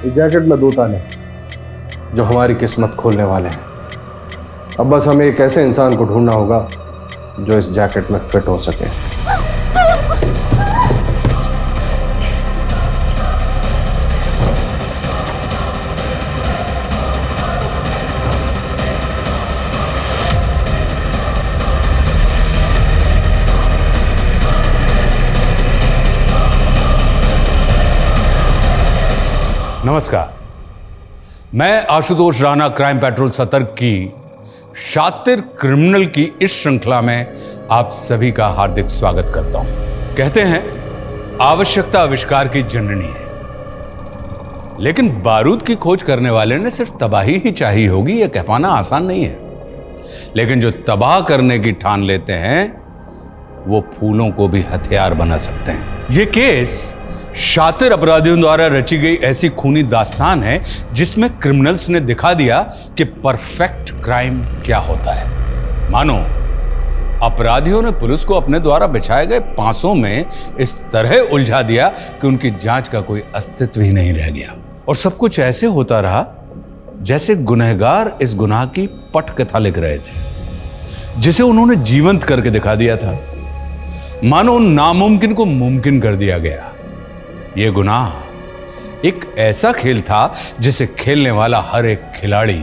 इस जैकेट में 2 ताले जो हमारी किस्मत खोलने वाले हैं। अब बस हमें एक ऐसे इंसान को ढूंढना होगा जो इस जैकेट में फिट हो सके। नमस्कार, मैं आशुतोष राणा क्राइम पेट्रोल सतर्क की शातिर क्रिमिनल की इस श्रृंखला में आप सभी का हार्दिक स्वागत करता हूं। कहते हैं आवश्यकता आविष्कार की जननी है, लेकिन बारूद की खोज करने वाले ने सिर्फ तबाही ही चाहिए होगी यह कह पाना आसान नहीं है। लेकिन जो तबाह करने की ठान लेते हैं वो फूलों को भी हथियार बना सकते हैं। यह केस शातिर अपराधियों द्वारा रची गई ऐसी खूनी दास्तान है जिसमें क्रिमिनल्स ने दिखा दिया कि परफेक्ट क्राइम क्या होता है। मानो अपराधियों ने पुलिस को अपने द्वारा बिछाए गए पांसों में इस तरह उलझा दिया कि उनकी जांच का कोई अस्तित्व ही नहीं रह गया। और सब कुछ ऐसे होता रहा जैसे गुनहगार इस गुनाह की पटकथा लिख रहे थे, जिसे उन्होंने जीवंत करके दिखा दिया था। मानो नामुमकिन को मुमकिन कर दिया गया। यह गुनाह एक ऐसा खेल था जिसे खेलने वाला हर एक खिलाड़ी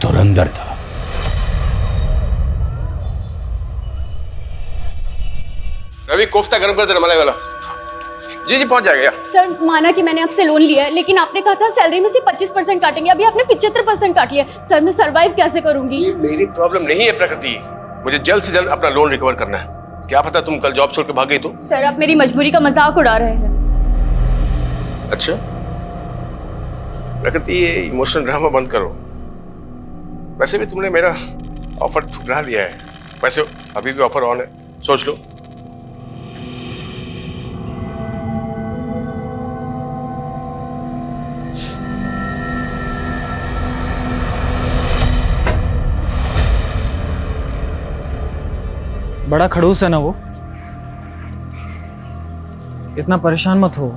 धुरंधर था। रवि, कोफ्ता गर्म कर देना मलाई वाला। जी जी, पहुंच जाएगा। सर, माना कि मैंने आपसे लोन लिया है, लेकिन आपने कहा था सैलरी में से 25% काटेंगे। अभी आपने 75% काट लिया। सर, मैं सरवाइव कैसे करूंगी? ये मेरी प्रॉब्लम नहीं है प्रकृति, मुझे जल्द से जल्द अपना लोन रिकवर करना है। क्या पता तुम कल जॉब छोड़ के भाग गई तो? सर, आप मेरी मजबूरी का मजाक उड़ा रहे हैं। अच्छा प्रकृति, ये इमोशनल ड्रामा बंद करो। वैसे भी तुमने मेरा ऑफर ठुकरा दिया है। वैसे अभी भी ऑफर ऑन है, सोच लो। बड़ा खड़ूस है ना वो। इतना परेशान मत हो।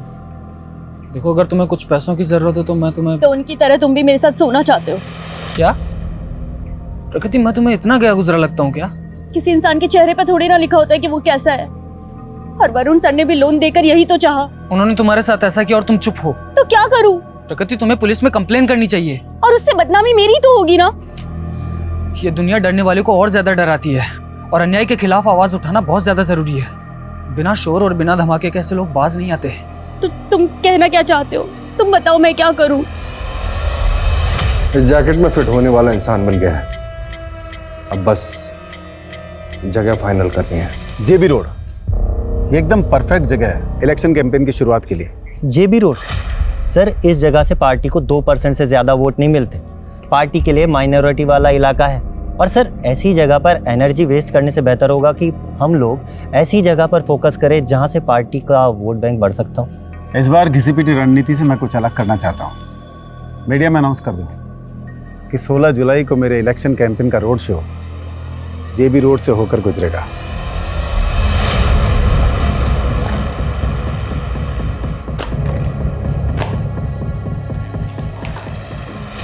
देखो, अगर तुम्हें कुछ पैसों की जरूरत हो तो मैं तुम्हें... तो उनकी तरह तुम भी मेरे साथ सोना चाहते हो क्या? प्रकृति, मैं तुम्हें इतना गया गुजरा लगता हूँ क्या? किसी इंसान के चेहरे पर थोड़ी ना लिखा होता है कि वो कैसा है। और वरुण सर ने भी लोन देकर यही तो चाहा। उन्होंने तुम्हारे साथ ऐसा किया और तुम चुप हो। तो क्या करूं? प्रकृति, तुम्हें पुलिस में कंप्लेन करनी चाहिए। और उससे बदनामी मेरी तो होगी ना। ये दुनिया डरने वाले को और ज्यादा डराती है, और अन्याय के खिलाफ आवाज उठाना बहुत ज्यादा जरूरी है। बिना शोर और बिना धमाके के ऐसे लोग बाज नहीं आते। तो तुम कहना क्या चाहते हो? तुम बताओ, मैं क्या करूं? इस जैकेट में फिट होने वाला इंसान मिल गया है। अब बस जगह फाइनल करनी है। जेबी रोड, ये एकदम परफेक्ट जगह है इलेक्शन कैंपेन की शुरुआत के लिए। जेबी रोड सर, इस जगह से पार्टी को 2% से ज्यादा वोट नहीं मिलते। पार्टी के लिए माइनॉरिटी वाला इलाका है। और सर, ऐसी जगह पर एनर्जी वेस्ट करने से बेहतर होगा कि हम लोग ऐसी जगह पर फोकस करें जहां से पार्टी का वोट बैंक बढ़ सकता हो। इस बार घिसी-पिटी रणनीति से मैं कुछ अलग करना चाहता हूँ। मीडिया में अनाउंस कर दूँ कि 16 जुलाई को मेरे इलेक्शन कैंपेन का रोड शो जेबी रोड से होकर गुजरेगा।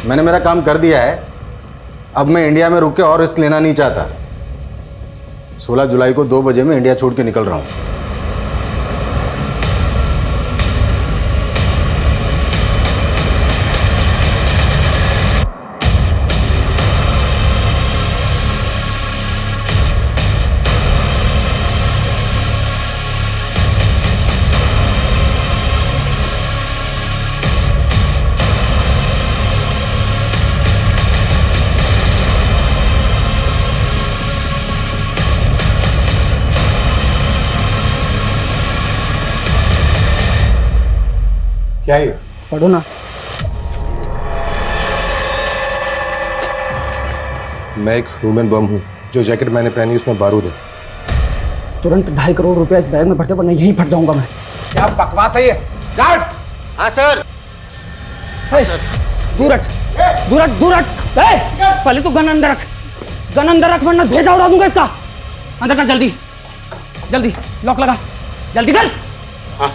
मैंने मेरा काम कर दिया है। अब मैं इंडिया में रुक के और रिस्क लेना नहीं चाहता। 16 जुलाई को 2 बजे मैं इंडिया छोड़ के निकल रहा हूँ। क्या है? पढ़ो ना। मैं एक ह्यूमन बम हूँ। जो जैकेट मैंने पहनी उसमें बारूद है। तुरंत 2.5 करोड़ रुपया इस बैग में भरते, वरना यहीं फट जाऊंगा मैं। क्या बकवास है ये? गार्ड! हाँ सर। दूर हट, दूर हट, दूर हट। पहले तो गन अंदर रख, गन अंदर रख, वरना भेजा उड़ा दूंगा इसका। अंदर कर, जल्दी जल्दी, लॉक लगा, जल्दी कर। हाँ।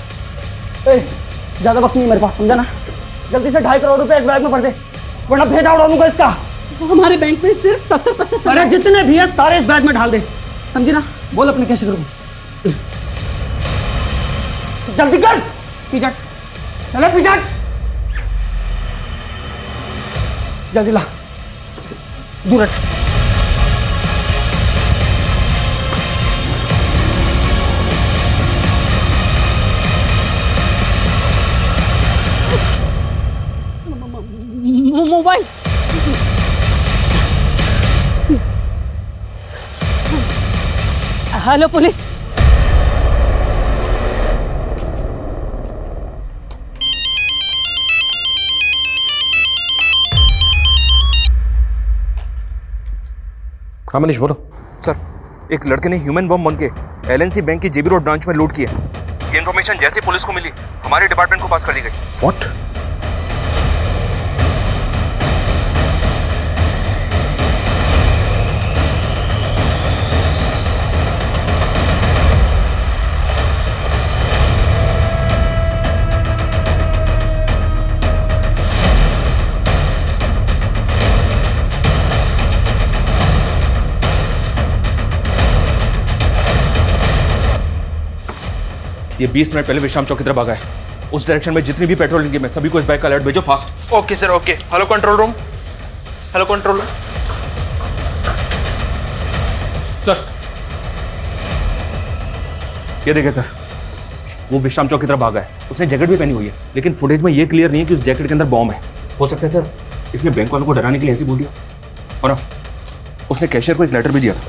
ज्यादा वक्त नहीं मेरे पास, समझा ना? जल्दी से 2.5 करोड़ रुपए इस बैग में भर दे, वरना भेजा उड़ाऊंगा इसका। हमारे बैंक में सिर्फ 70-75। अरे जितने भी है सारे इस बैग में डाल दे, समझी ना? बोल अपने कैसे करूँ, जल्दी कर। पीछे चलो, पीछे जल्दी ला, दूर हट। Mobile hello police. हाँ मनीष बोलो। सर, एक लड़के ने ह्यूमन बम बन के एलएनसी बैंक की जेबी रोड ब्रांच में लूट किया। ये इन्फॉर्मेशन जैसे पुलिस को मिली, हमारे डिपार्टमेंट को पास कर दी गई। व्हाट? ये 20 मिनट पहले विश्राम चौक की तरफ भागा है। उस डायरेक्शन में जितनी भी पेट्रोल टीम है सभी को इस बाइक का अलर्ट भेजो fast. Okay sir, okay. Hello control room, hello control room. Sir, ये देखे सर, वो विश्राम चौक की तरफ भागा है। उसने जैकेट भी पहनी हुई है, लेकिन फुटेज में ये क्लियर नहीं है कि उस जैकेट के अंदर बॉम्ब है। हो सकता है सर इसने बैंक वालों को डराने के लिए ऐसे बोल दिया, और उसने कैशियर को एक लेटर भी दिया था।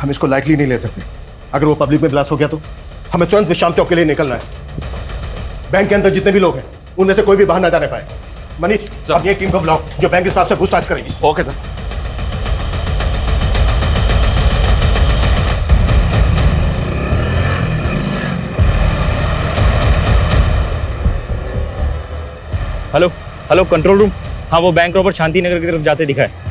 हम इसको लाइटली नहीं ले सकते। अगर वो पब्लिक में ब्लास्ट हो गया तो हमें तुरंत विश्राम चौक के लिए निकलना है। बैंक के अंदर जितने भी लोग हैं उनमें से कोई भी बाहर ना जाने पाए। मनीष, अब ये टीम को बुलाओ जो बैंक स्टाफ से पूछताछ करेगी। Okay sir. Hello hello control room. हाँ, वो बैंक रॉबर शांति नगर की तरफ जाते दिखा है।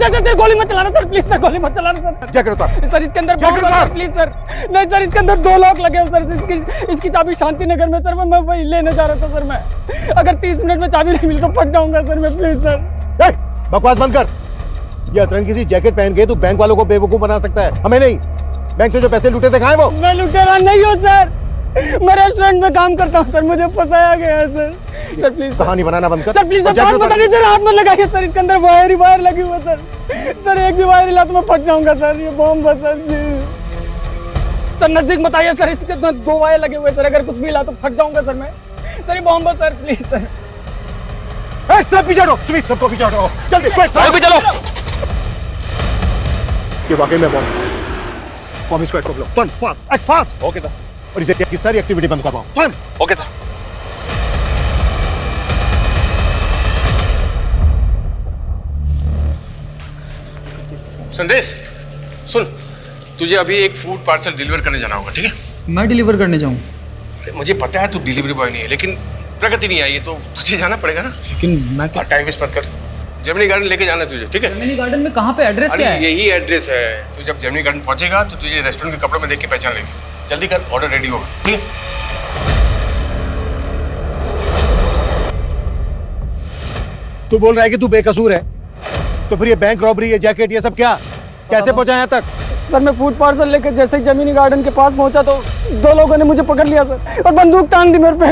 नहीं, गोली मत चलाना सर, प्लीज सर, गोली मत चलाना सर। क्या करता सर इसके अंदर बॉम्ब लगा है, प्लीज सर। नहीं सर, इसके अंदर 2 लॉक लगे हैं सर। इसकी चाबी शांति नगर में सर। मैं वही लेने जा रहा था सर। मैं अगर 30 मिनट में चाबी नहीं मिली तो फट जाऊंगा सर मैं, प्लीज सर। बकवास बंद कर। ये अतरंगी सी जैकेट पहन के तू बैंक वालों को बेवकूफ बना सकता है, हमें नहीं। बैंक से जो पैसे लूटे थे कहाँ है वो? मैं लुटेरा नहीं हूँ सर, मैं रेस्टोरेंट में काम करता हूँ सर, मुझे फंसाया गया है सर। सर प्लीज कहानी बनाना बंद कर सर, प्लीज सर, बात बता दीजिए सर, हाथ मत लगाइए सर, इसके अंदर वायर ही वायर लगी हुई है सर। सर एक भी वायर हिला तो मैं फट जाऊंगा सर, ये बॉम्ब है सर। प्लीज सर, नजदीक मत आइए सर, इसके अंदर 2 वायर लगे हुए सर, अगर कुछ भी हिला तो फट जाऊंगा सर मैं। सर ये बॉम्ब है सर, प्लीज सर। सब पीछे हटो, सुमित सबको पीछे हटो जल्दी, क्विक चलो। ये वाकई में बॉम्ब स्क्वाड को बुलाओ, turn fast, act fast. Okay sir. और इसे की सारी एक्टिविटी बंद करवाओ, टर्न। Okay sir. संदेश सुन, तुझे अभी एक फूड पार्सल डिलीवर करने जाना होगा, ठीक है? मैं डिलीवर करने जाऊँ? मुझे पता है तू डिलीवरी बॉय नहीं है, लेकिन प्रगति नहीं आई है तो तुझे जाना पड़ेगा ना। लेकिन मैं टाइम वेस्ट मत कर। जेमिनी गार्डन लेके जाना है तुझे, ठीक है? जेमिनी गार्डन में कहाँ पे, एड्रेस क्या है? यही एड्रेस है। तू जब जेमिनी गार्डन पहुंचेगा तो तुझे रेस्टोरेंट के कपड़ों में देख के पहचान लेगी। जल्दी कर, ऑर्डर रेडी होगा, ठीक है? तू बोल रहा है कि तू बेकसूर है, तो फिर ये बैंक रॉबरी, ये जैकेट, ये सब क्या कैसे पहुंचा यहाँ तक? सर मैं फूड पार्सल लेकर जैसे ही जमीनी गार्डन के पास पहुंचा तो 2 लोगों ने मुझे पकड़ लिया सर, और बंदूक तान दी मेरे पे।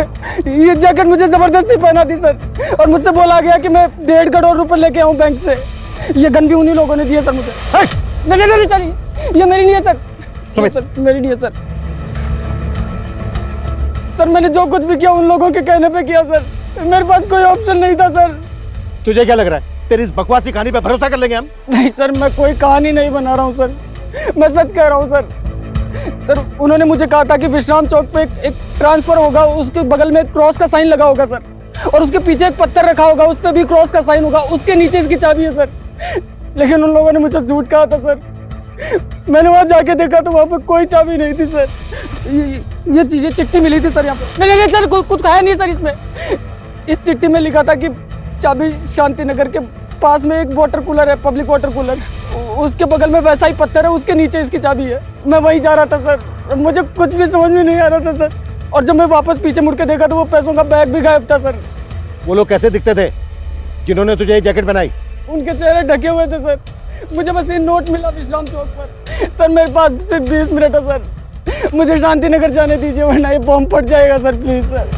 ये जैकेट मुझे जबरदस्ती पहना दी सर, और मुझसे बोला गया कि मैं 1.5 करोड़ रुपए लेके आऊँ बैंक से। ये गन भी उन्हीं लोगों ने दिए सर मुझे। नहीं चलिए, ये मेरी नहीं है सर, सर मेरी नहीं है सर। सर मैंने जो कुछ भी किया उन लोगों के कहने पे किया सर, मेरे पास कोई ऑप्शन नहीं था सर। तुझे क्या लग रहा है तेरी इस बकवासी कहानी पे भरोसा कर लेंगे हम? नहीं सर, मैं कोई कहानी नहीं बना रहा हूँ सर, मैं सच कह रहा हूँ सर। सर उन्होंने मुझे कहा था कि विश्राम चौक पे एक ट्रांसफर होगा, उसके बगल में एक क्रॉस का साइन लगा होगा सर, और उसके पीछे एक पत्थर रखा होगा, उस पर भी क्रॉस का साइन होगा, उसके नीचे इसकी चाबी है सर। लेकिन उन लोगों ने मुझे झूठ कहा था सर। मैंने वहाँ जाके देखा तो वहाँ पे कोई चाबी नहीं थी सर। ये चिट्ठी मिली थी सर यहाँ पे। नहीं सर, कुछ कहा नहीं सर इसमें। इस चिट्ठी में लिखा था कि चाबी शांति नगर के पास में एक वाटर कूलर है, पब्लिक वाटर कूलर, उसके बगल में वैसा ही पत्थर है, उसके नीचे इसकी चाबी है। मैं वहीं जा रहा था सर, मुझे कुछ भी समझ में नहीं आ रहा था सर। और जब मैं वापस पीछे मुड़ के देखा तो वो पैसों का बैग भी गायब था सर। वो लोग कैसे दिखते थे जिन्होंने तुझे ये जैकेट बनाई? उनके चेहरे ढके हुए थे सर। मुझे बस ये नोट मिला विश्राम चौक पर। सर मेरे पास सिर्फ 20 मिनट है सर, मुझे शांति नगर जाने दीजिए वरना ये बॉम्ब फट जाएगा सर, प्लीज सर।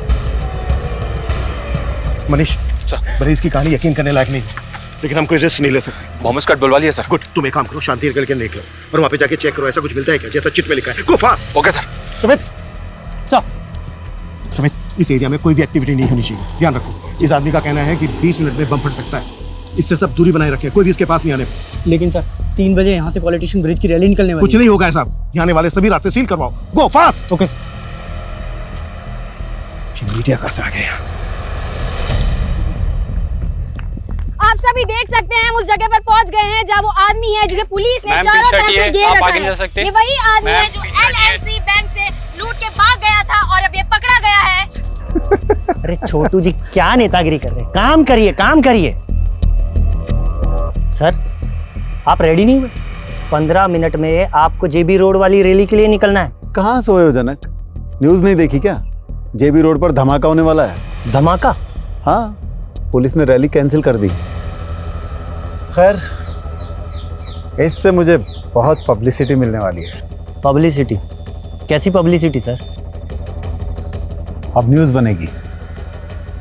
मनीष भले इसकी कहानी यकीन करने लायक नहीं, लेकिन हम कोई रिस्क नहीं ले सकते। बॉम्ब स्क्वाड बुलवा लिया सर। गुड, तुम एक काम करो, शांति नगर के निकलो और वहाँ पे जाके चेक करो ऐसा कुछ मिलता है क्या जैसा चिट में लिखा है। गो fast. Okay sir. Sumit sir, Sumit इस एरिया में कोई भी एक्टिविटी नहीं होनी चाहिए, ध्यान रखो। इस आदमी का कहना है कि 20 मिनट में बम फट सकता है, इससे सब दूरी बनाए रखें, कोई भी इसके पास नहीं आने। लेकिन सर 3 बजे यहाँ से पॉलिटिशियन ब्रिज की रैली निकलने वाली कुछ नहीं होगा साहब, यहाँ आने वाले सभी रास्ते सील करवाओ। गो फास्ट। Okay sir. मीडिया कैसे आ गया? आप सभी देख सकते हैं हम उस जगह पर पहुंच गए हैं जहां वो आदमी है जिसे पुलिस ने चारों तरफ से घेर रखा है। ये वही आदमी है जो LNC बैंक से लूट के भाग गया था और अब ये पकड़ा गया है। अरे छोटू जी क्या नेतागिरी कर रहे हैं, काम करिए काम करिए। सर आप रेडी नहीं हुए? 15 मिनट में आपको JB रोड वाली रैली के लिए निकलना है। कहाँ सोए हो जनक? न्यूज नहीं देखी क्या? JB रोड पर धमाका होने वाला है। धमाका? हाँ, पुलिस ने रैली कैंसिल कर दी। खैर इससे मुझे बहुत पब्लिसिटी मिलने वाली है। पब्लिसिटी? कैसी पब्लिसिटी सर? अब न्यूज बनेगी,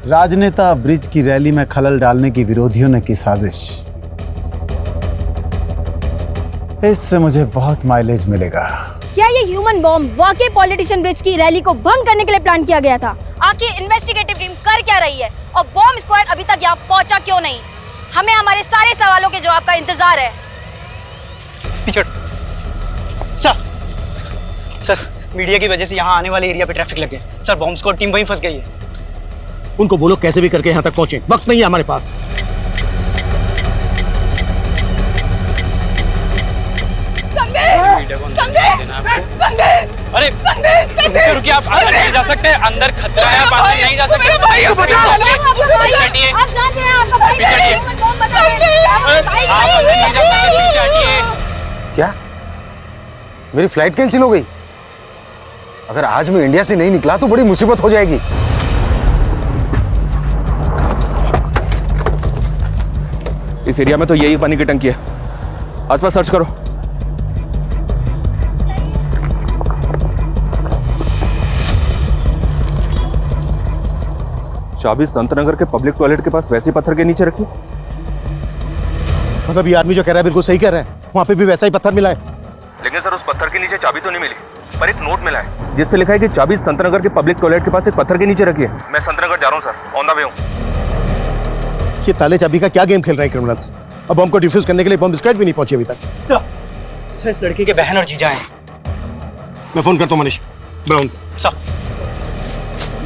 राजनेता ब्रिज की रैली में खलल डालने की विरोधियों ने की साजिश। इससे मुझे बहुत माइलेज मिलेगा। क्या ये ह्यूमन बॉम्ब वाकई पॉलिटिशियन ब्रिज की रैली को भंग करने के लिए प्लान किया गया था? आखिर इन्वेस्टिगेटिव टीम कर क्या रही है और बॉम्ब स्क्वाड अभी तक यहाँ पहुंचा क्यों नहीं? हमें हमारे सारे सवालों के जवाब का इंतजार है। सर मीडिया की वजह से यहाँ आने वाले एरिया पे ट्रैफिक लग गया सर, बॉम्ब स्क्वाड टीम वहीं फंस गई है। उनको बोलो कैसे भी करके यहाँ तक पहुंचे, वक्त नहीं है हमारे पास। अरे रुकिए, आप अंदर नहीं जा सकते, अंदर खतरा है, आप अंदर नहीं जा सकते। आप जानते हैं आपका भाई ह्यूमन बॉम्ब बता रहे हैं। आप अंदर नहीं जा सकते, पीछे हटिए। क्या मेरी फ्लाइट कैंसिल हो गई? अगर आज मैं इंडिया से नहीं निकला तो बड़ी मुसीबत हो जाएगी। इस एरिया में तो यही पानी की टंकी है, आसपास सर्च करो। चाबी संतनगर के पब्लिक टॉयलेट के पास वैसे पत्थर के नीचे रखी। मतलब ये आदमी जो कह रहा है बिल्कुल सही कह रहा है, वहाँ पे भी वैसा ही पत्थर मिला है। लेकिन सर उस पत्थर के नीचे चाबी तो नहीं मिली, पर एक नोट मिला है जिस पे लिखा है कि चाबी संतनगर के पब्लिक टॉयलेट के पास एक पत्थर के नीचे रखी है। मैं संतनगर जा रहा हूँ सर, ऑन द वे हूँ। ये ताले चाबी का क्या गेम खेल रहे हैं क्रिमिनल्स? अब बम को डिफ्यूज करने के लिए बम स्क्वाड भी नहीं पहुंची अभी तक। सर इस लड़की के बहन और जीजा हैं। मैं फोन करता हूँ मनीष। सर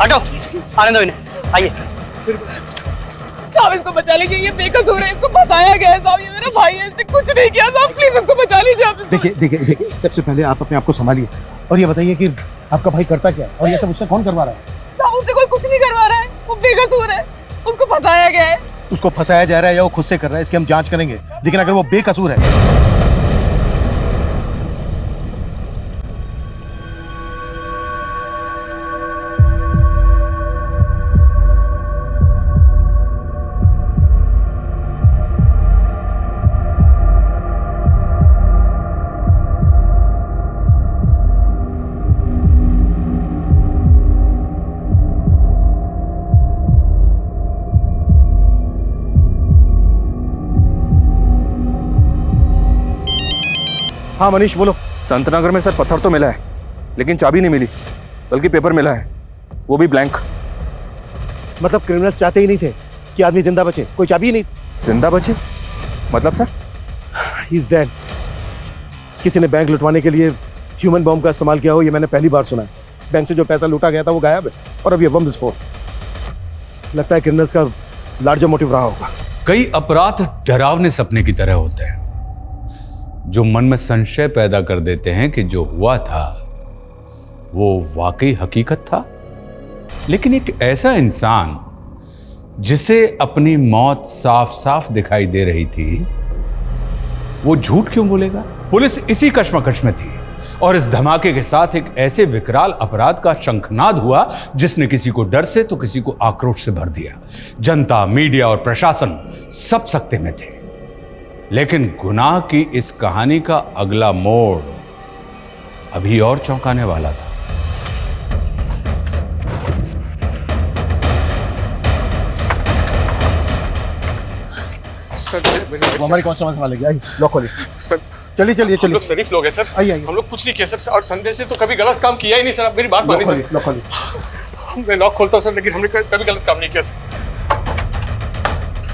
हटो, आने दो इन्हें, आइए। साहब इसको बचा लीजिए, ये बेकसूर है, इसको फंसाया गया है साहब, ये मेरा भाई है, इसने कुछ नहीं किया साहब, प्लीज इसको बचा लीजिए आप। देखिए सबसे पहले आप अपने आप को संभालिए और ये बताइए कि आपका भाई करता क्या और ये सब उससे कौन करवा रहा है? साहब उससे कोई कुछ नहीं करवा रहा है, वो बेकसूर है, उसको फंसाया गया है। उसको फंसाया जा रहा है या वो खुद से कर रहा है, इसकी हम जांच करेंगे, लेकिन अगर वो बेकसूर है। हाँ मनीष बोलो। संतनगर में सर पत्थर तो मिला है, लेकिन चाबी नहीं मिली, बल्कि पेपर मिला है। वो भी ब्लैंक। मतलब क्रिमिनल्स चाहते ही नहीं थे कि आदमी जिंदा बचे, कोई चाबी ही नहीं। जिंदा बचे मतलब सर? He is dead. किसी ने बैंक लुटवाने के लिए ह्यूमन बॉम्ब का इस्तेमाल किया हो, ये मैंने पहली बार सुना है। बैंक से जो पैसा लूटा गया था वो गायब है, और अब ये बम विस्फोट। लगता है क्रिमिनल्स का लार्जर मोटिव रहा होगा। कई अपराध डरावने सपने की तरह होते हैं जो मन में संशय पैदा कर देते हैं कि जो हुआ था वो वाकई हकीकत था। लेकिन एक ऐसा इंसान जिसे अपनी मौत साफ साफ दिखाई दे रही थी, वो झूठ क्यों बोलेगा? पुलिस इसी कश्मकश में थी और इस धमाके के साथ एक ऐसे विकराल अपराध का शंखनाद हुआ जिसने किसी को डर से तो किसी को आक्रोश से भर दिया। जनता, मीडिया और प्रशासन सब सकते में थे। लेकिन गुनाह की इस कहानी का अगला मोड़ अभी और चौंकाने वाला था। सर वो हमारी कौन संभाल लेगी? आइए, लॉक खोलिए। सर चलिए चलिए हम चलिए। लोग शरीफ लोग हैं सर। आइए आइए। हम लोग कुछ नहीं किया सर, और संदेश ने तो कभी गलत काम किया ही नहीं सर। आप मेरी बात मानिए सर। लॉक खोलिए। मैं लॉक खोलता हूँ सर, लेकिन हमने कभी गलत काम नहीं किया सर।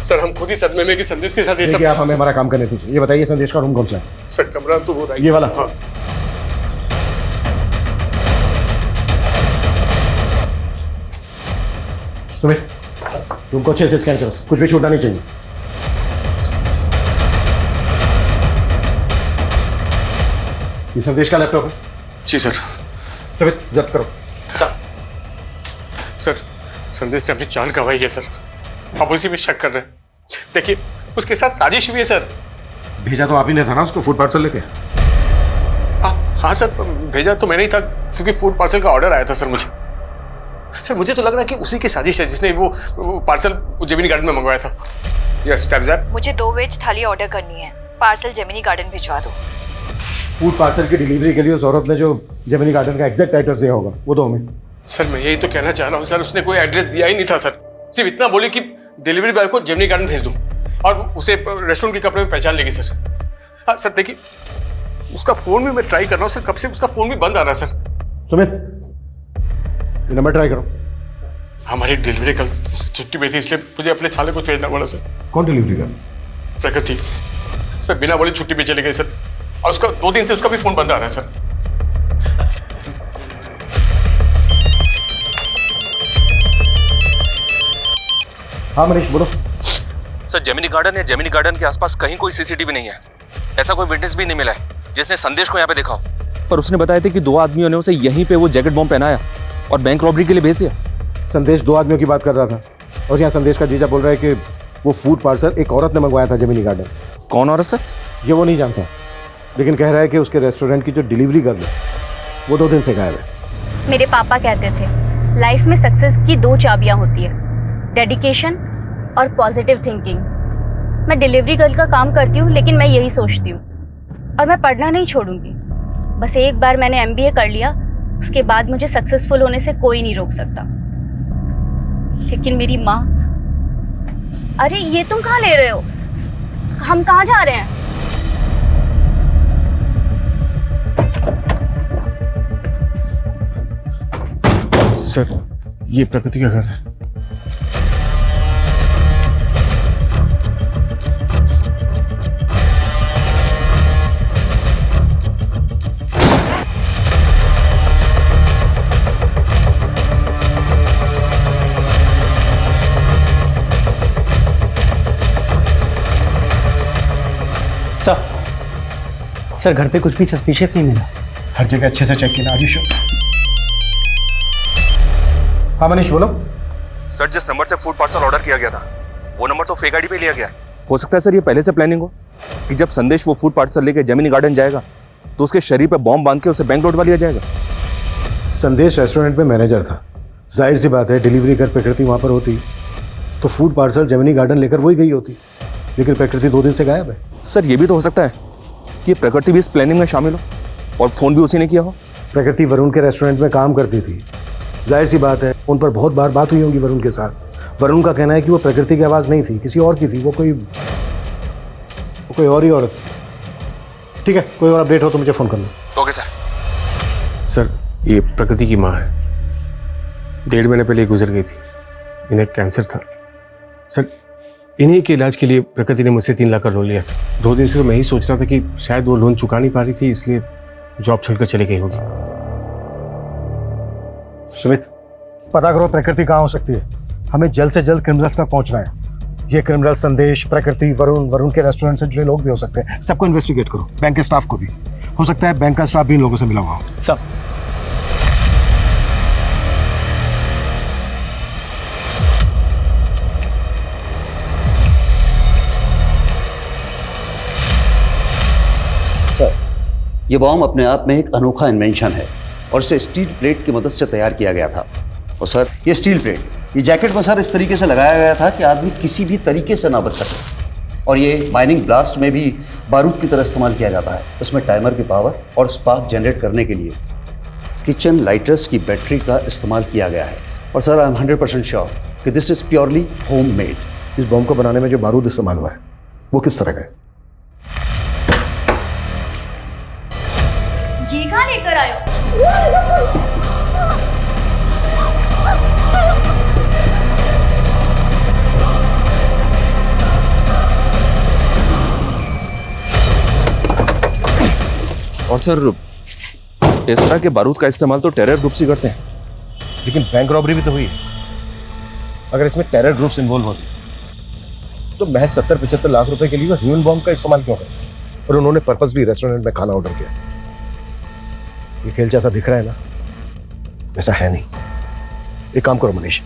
सर हम खुद ही सदमे में कि संदेश के साथ ये सब। देखिए, आप हमें हमारा काम करने दीजिए। ये बताइए संदेश का रूम कौन सा है? सर कमरा तो वो ये वाला? हाँ। सुमित, रूम को अच्छे से स्कैन करो, कुछ भी छूटना नहीं चाहिए। ये संदेश का लैपटॉप है? जी सर। सुमित, जब्त करो। सर संदेश ने अपनी जान गंवाई है सर। आप उसी में शक कर रहे हैं। देखिए उसके साथ साजिश हुई है सर। भेजा तो आप ही ने था ना उसको फूड पार्सल लेके? हाँ सर, भेजा तो मैंने ही था क्योंकि फूड पार्सल का ऑर्डर आया था सर मुझे। सर मुझे तो लग रहा है कि उसी की साजिश है जिसने वो पार्सल जेमिनी गार्डन में मंगवाया था। Yes type that. मुझे 2 वेज थाली ऑर्डर करनी है, पार्सल जेमिनी गार्डन भिजवा दो। फूड पार्सल की डिलीवरी के लिए उस औरत ने जो जेमिनी गार्डन का एग्जैक्ट एड्रेस दिया होगा वो दो हमें। सर मैं यही तो कहना चाह रहा हूँ सर, उसने कोई एड्रेस दिया ही नहीं था सर। सिर्फ इतना बोली कि डिलीवरी बॉय को जेमिनी गार्डन भेज दूँ और उसे रेस्टोरेंट के कपड़े में पहचान लेगी सर। हाँ सर देखिए, उसका फोन भी मैं ट्राई कर रहा हूँ सर, कब से उसका फोन भी बंद आ रहा है सर। सुमित, ये नंबर ट्राई करो। हमारी डिलीवरी कल छुट्टी पे थी, इसलिए मुझे अपने छाले को भेजना पड़ा सर। कौन डिलीवरी कर? प्रकृति सर बिना बोले छुट्टी पे चले गए सर, और उसका 2 दिन से उसका भी फोन बंद आ रहा है सर। हाँ मनीष बोलो। सर जेमिनी गार्डन या जेमिनी गार्डन के आसपास कहीं कोई सीसीटीवी नहीं है। ऐसा कोई विटनेस भी नहीं मिला है जिसने संदेश को यहाँ पे देखा हो। पर उसने बताया था कि 2 आदमियों ने उसे यहीं पे वो जैकेट बॉम्ब पहनाया और बैंक रॉबरी के लिए भेज दिया। संदेश 2 आदमियों की बात कर रहा था, और यहाँ संदेश का जीजा बोल रहा है कि वो फूड पार्सल एक औरत ने मंगवाया था जेमिनी गार्डन। कौन औरत सर? ये वो नहीं जानता, लेकिन कह रहा है कि उसके रेस्टोरेंट की जो डिलीवरी गर्ल है वो 2 दिन से गायब है। मेरे पापा कहते थे लाइफ में सक्सेस की 2 चाबियां होती है, डेडिकेशन और पॉजिटिव थिंकिंग। मैं डिलीवरी गर्ल का काम करती हूँ, लेकिन मैं यही सोचती हूँ और मैं पढ़ना नहीं छोड़ूंगी। बस एक बार मैंने MBA कर लिया, उसके बाद मुझे सक्सेसफुल होने से कोई नहीं रोक सकता। लेकिन मेरी माँ, अरे ये तुम कहाँ ले रहे हो? हम कहाँ जा रहे हैं? सर ये प्रकृति का घर है। सर घर पे कुछ भी सस्पिशियस नहीं मिला। हर जगह अच्छे से चेक किया। Are you sure? हाँ मनीष बोलो। सर जिस नंबर से फूड पार्सल ऑर्डर किया गया था वो नंबर तो फेक आईडी पे लिया गया है। हो सकता है सर ये पहले से प्लानिंग हो कि जब संदेश वो फूड पार्सल लेके जेमिनी गार्डन जाएगा तो उसके शरीर पे बॉम्ब बांध के उसे बैंक लौटवा लिया जाएगा। संदेश रेस्टोरेंट में मैनेजर था, जाहिर सी बात है डिलीवरी कर प्रकृति वहाँ पर होती तो फूड पार्सल जेमिनी गार्डन लेकर वही गई होती, लेकिन प्रकृति 2 दिन से गायब है। सर ये भी तो हो सकता है कि प्रकृति भी इस प्लानिंग में शामिल हो और फोन भी उसी ने किया हो। प्रकृति वरुण के रेस्टोरेंट में काम करती थी, जाहिर सी बात है उन पर बहुत बार बात हुई होगी वरुण के साथ। वरुण का कहना है कि वो प्रकृति की आवाज़ नहीं थी, किसी और की थी, वो कोई और ही औरत। ठीक है, कोई और अपडेट हो तो मुझे फ़ोन करना। Okay sir. सर ये प्रकृति की माँ है, 1.5 महीने पहले गुजर गई थी। इन्हें कैंसर था सर। इन्हीं के इलाज के लिए प्रकृति ने मुझसे 3 लाख का लोन लिया था। 2 दिन से तो मैं ही सोच रहा था कि शायद वो लोन चुका नहीं पा रही थी, इसलिए जॉब छोड़कर चली गई होगी। सुमित, पता करो प्रकृति कहाँ हो सकती है। हमें जल्द से जल्द क्रिमिनल्स तक पहुंचना है। ये क्रिमिनल संदेश, प्रकृति, वरुण के रेस्टोरेंट से जुड़े लोग भी हो सकते हैं। सबको इन्वेस्टिगेट करो, बैंक के स्टाफ को भी। हो सकता है बैंक का स्टाफ भी इन लोगों से मिला हुआ हो। सब सर, ये बॉम्ब अपने आप में एक अनोखा इन्वेंशन है और इसे स्टील प्लेट की मदद से तैयार किया गया था। और सर, ये स्टील प्लेट, ये जैकेट पर सर इस तरीके से लगाया गया था कि आदमी किसी भी तरीके से ना बच सके। और ये माइनिंग ब्लास्ट में भी बारूद की तरह इस्तेमाल किया जाता है। इसमें टाइमर की पावर और स्पार्क जनरेट करने के लिए किचन लाइटर्स की बैटरी का इस्तेमाल किया गया है। और सर, आई एम 100% श्योर कि this is purely home made. इस बॉम्ब को बनाने में जो बारूद इस्तेमाल हुआ है वो किस तरह का है? ये कहाँ लेकर आए हो? और सर, इस तरह के बारूद का इस्तेमाल तो टेरर ग्रुप्स ही करते हैं। लेकिन बैंक रॉबरी भी तो हुई है। अगर इसमें टेरर ग्रुप्स इन्वॉल्व होते तो महज 70-75 लाख रुपए के लिए वो ह्यूमन बॉम्ब का इस्तेमाल क्यों करें? और उन्होंने पर्पसली रेस्टोरेंट में खाना ऑर्डर किया। ये खेल जैसा दिख रहा है ना, वैसा है नहीं। एक काम करो मनीष,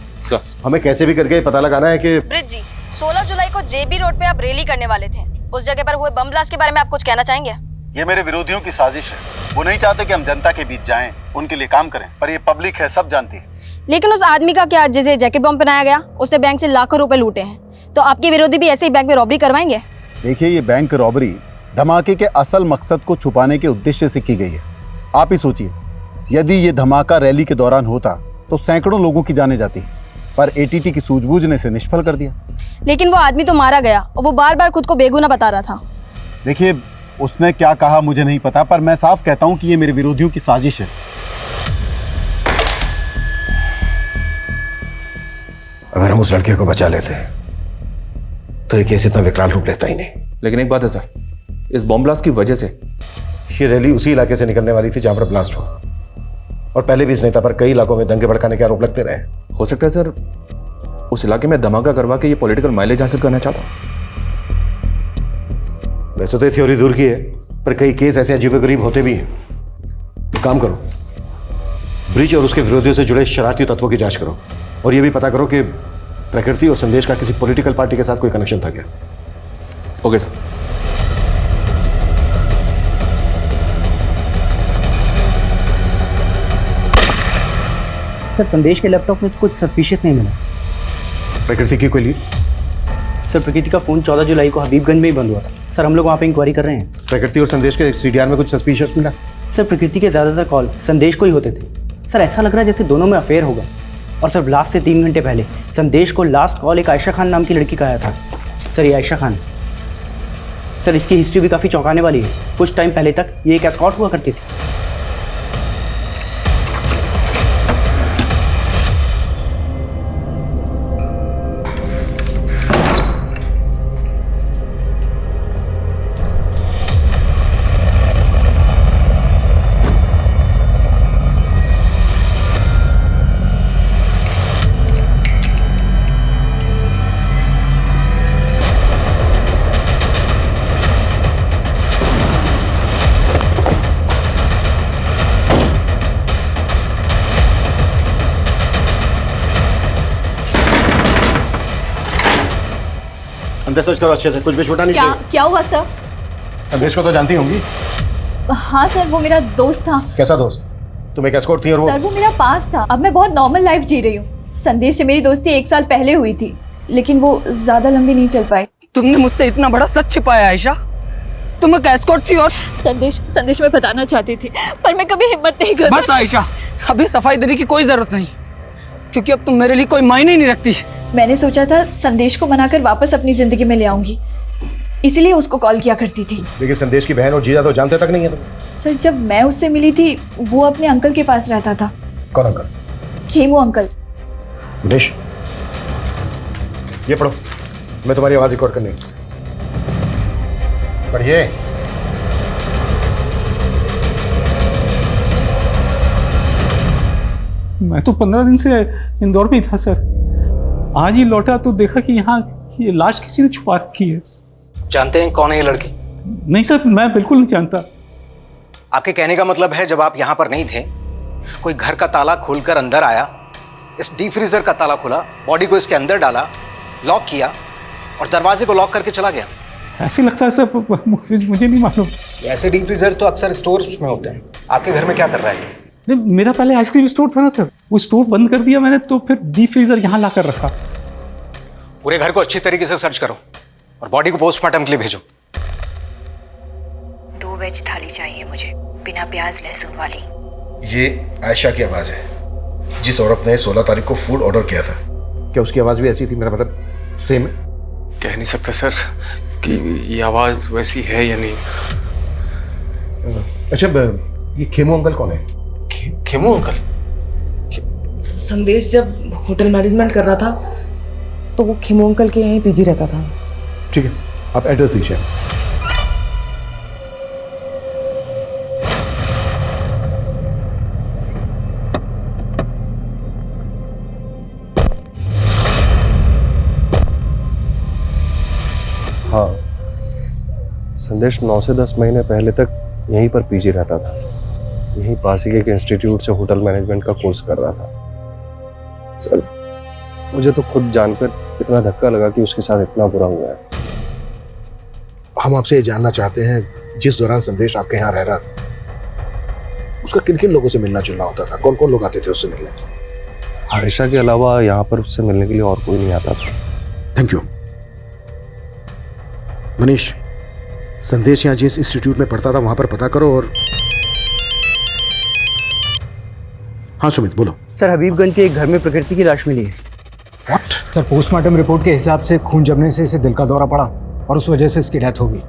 हमें कैसे भी करके पता लगाना है कि ब्रिज जी, 16 जुलाई को जेबी रोड पे आप रैली करने वाले थे। उस जगह पर हुए बम ब्लास्ट के बारे में आप कुछ कहना चाहेंगे? ये मेरे विरोधियों की साजिश है। वो नहीं चाहते कि हम जनता के बीच जाएं, उनके लिए काम करें, पर ये पब्लिक है, सब जानती है। लेकिन उस आदमी का क्या, जिसे जैकेट बम पहनाया गया, उसने बैंक से लाखों रुपए लूटे हैं। तो आपके विरोधी भी ऐसे ही बैंक में रॉबरी करवाएंगे? देखिए, ये बैंक रॉबरी धमाके के असल मकसद को छुपाने के उद्देश्य से की गई है। आप ही सोचिए, यदि ये धमाका रैली के दौरान होता तो सैकड़ों लोगों की जाने जाती, पर एटीटी की सूझबूझ ने इसे निष्फल कर दिया। लेकिन वो आदमी तो मारा गया और वो बार बार खुद को बेगुनाह बता रहा था। देखिए, उसने क्या कहा मुझे नहीं पता, पर मैं साफ कहता हूं कि ये मेरे विरोधियों की साजिश है। अगर हम उस लड़के को बचा लेते तो ये केस इतना विकराल रूप लेता ही नहीं। लेकिन एक बात है सर, इस बॉम्ब ब्लास्ट की वजह से ये रैली उसी इलाके से निकलने वाली थी जहां पर ब्लास्ट हुआ, और पहले भी इस नेता पर कई इलाकों में दंगे भड़काने के आरोप लगते रहे। हो सकता है सर, उस इलाके में धमाका करवा के ये पॉलिटिकल माइलेज हासिल करना चाहता हूं। वैसे तो ये थ्योरी दूर की है, पर कई केस ऐसे अजीबोगरीब होते भी हैं। काम करो, ब्रिज और उसके विरोधियों से जुड़े शरारती तत्वों की जांच करो, और ये भी पता करो कि प्रकृति और संदेश का किसी पॉलिटिकल पार्टी के साथ कोई कनेक्शन था क्या। Okay sir. सर, संदेश के लैपटॉप में कुछ सस्पिशियस नहीं मिला। प्रकृति की कोई लीड? सर, प्रकृति का फोन 14 जुलाई को हबीबगंज में ही बंद हुआ था। सर, हम लोग वहाँ पे इंक्वायरी कर रहे हैं। प्रकृति और संदेश के सीडीआर में कुछ सस्पिशियस मिला? सर, प्रकृति के ज़्यादातर कॉल संदेश को ही होते थे। सर, ऐसा लग रहा है जैसे दोनों में अफेयर होगा। और सर, ब्लास्ट से 3 घंटे पहले संदेश को लास्ट कॉल एक आयशा खान नाम की लड़की का आया था। सर, ये आयशा खान, सर इसकी हिस्ट्री भी काफ़ी चौंकाने वाली है। कुछ टाइम पहले तक ये एक एस्कॉर्ट हुआ करती थी। अंदर सर्च करो अच्छे से, कुछ भी छोटा नहीं चाहिए। क्या हुआ सर? संदेश को तो जानती होंगी। हाँ सर, वो मेरा दोस्त था। कैसा दोस्त? तुम एक एस्कॉर्ट थी और वो? सर, वो मेरा पास था। अब मैं बहुत नॉर्मल लाइफ जी रही हूँ। संदेश से मेरी दोस्ती 1 साल पहले हुई थी, लेकिन वो ज्यादा लंबी नहीं चल पाई। तुमने मुझसे इतना बड़ा सच छिपाया आयशा। तुम एक एस्कॉर्ट थी और संदेश में बताना चाहती थी, पर मैं कभी हिम्मत नहीं कर। बस आयशा, अभी सफाई देने की कोई जरूरत नहीं, क्योंकि अब तुम मेरे लिए कोई मायने नहीं रखती। मैंने सोचा था संदेश को मनाकर वापस अपनी जिंदगी में ले आऊंगी, इसीलिए उसको कॉल किया करती थी। लेकिन संदेश की बहन और जीजा तो जानते तक नहीं है तुम। सर, जब मैं उससे मिली थी वो अपने अंकल के पास रहता था। कौन अंकल? खेमू अंकल। मनीष, ये पढ़ो, मैं तुम्हारी आवाज रिकॉर्ड करनी। पढ़िए। मैं तो 15 दिन से इंदौर में ही था सर। आज ही लौटा तो देखा कि यहाँ ये लाश किसी ने छुपा रखी है। जानते हैं कौन है ये लड़की? नहीं सर, मैं बिल्कुल नहीं जानता। आपके कहने का मतलब है जब आप यहाँ पर नहीं थे, कोई घर का ताला खोलकर अंदर आया, इस डीप फ्रीजर का ताला खोला, बॉडी को इसके अंदर डाला, लॉक किया और दरवाजे को लॉक करके चला गया। ऐसे लगता है सर, मुझे नहीं मालूम। ऐसे डीप फ्रीजर तो अक्सर स्टोर्स में होते हैं। आपके घर में क्या कर रहा है? नहीं, मेरा पहले आइसक्रीम स्टोर था ना सर, वो स्टोर बंद कर दिया मैंने, तो फिर डीप फ्रीजर यहाँ ला कर रखा। पूरे घर को अच्छी तरीके से सर्च करो और बॉडी को पोस्टमार्टम के लिए भेजो। 2 वेज थाली चाहिए मुझे, बिना प्याज लहसुन वाली। ये आयशा की आवाज है, जिस औरत ने 16 तारीख को फूड ऑर्डर किया था। क्या उसकी आवाज भी ऐसी थी? मेरा मतलब सेम है? कह नहीं सकता सर कि ये आवाज वैसी है या नहीं। अच्छा, ये खेमू अंकल कौन है? खेमू अंकल? संदेश जब होटल मैनेजमेंट कर रहा था तो वो खेमू अंकल के यहाँ पीजी रहता था। ठीक है, आप एड्रेस दीजिए। हाँ, संदेश 9 से 10 महीने पहले तक यहीं पर पीजी रहता था। यहीं पास ही के एक इंस्टीट्यूट से होटल मैनेजमेंट का कोर्स कर रहा था। सर, मुझे तो खुद जानकर इतना धक्का लगा कि उसके साथ इतना बुरा हुआ है। हम आपसे ये जानना चाहते हैं, जिस दौरान संदेश आपके यहाँ रह रहा था, उसका किन किन लोगों से मिलना जुलना होता था? कौन कौन लोग आते थे उससे मिलने? आयशा के अलावा यहाँ पर उससे मिलने के लिए और कोई नहीं आता था। Thank you. मनीष, संदेश यहाँ जिस इंस्टीट्यूट में पढ़ता था वहां पर पता करो। और हाँ सुमित, बोलो। सर, हबीबगंज के एक घर में प्रकृति की लाश मिली है। What? सर, पोस्टमार्टम रिपोर्ट के हिसाब से खून जमने से इसे दिल का दौरा पड़ा और उस वजह से इसकी डेथ हो गई।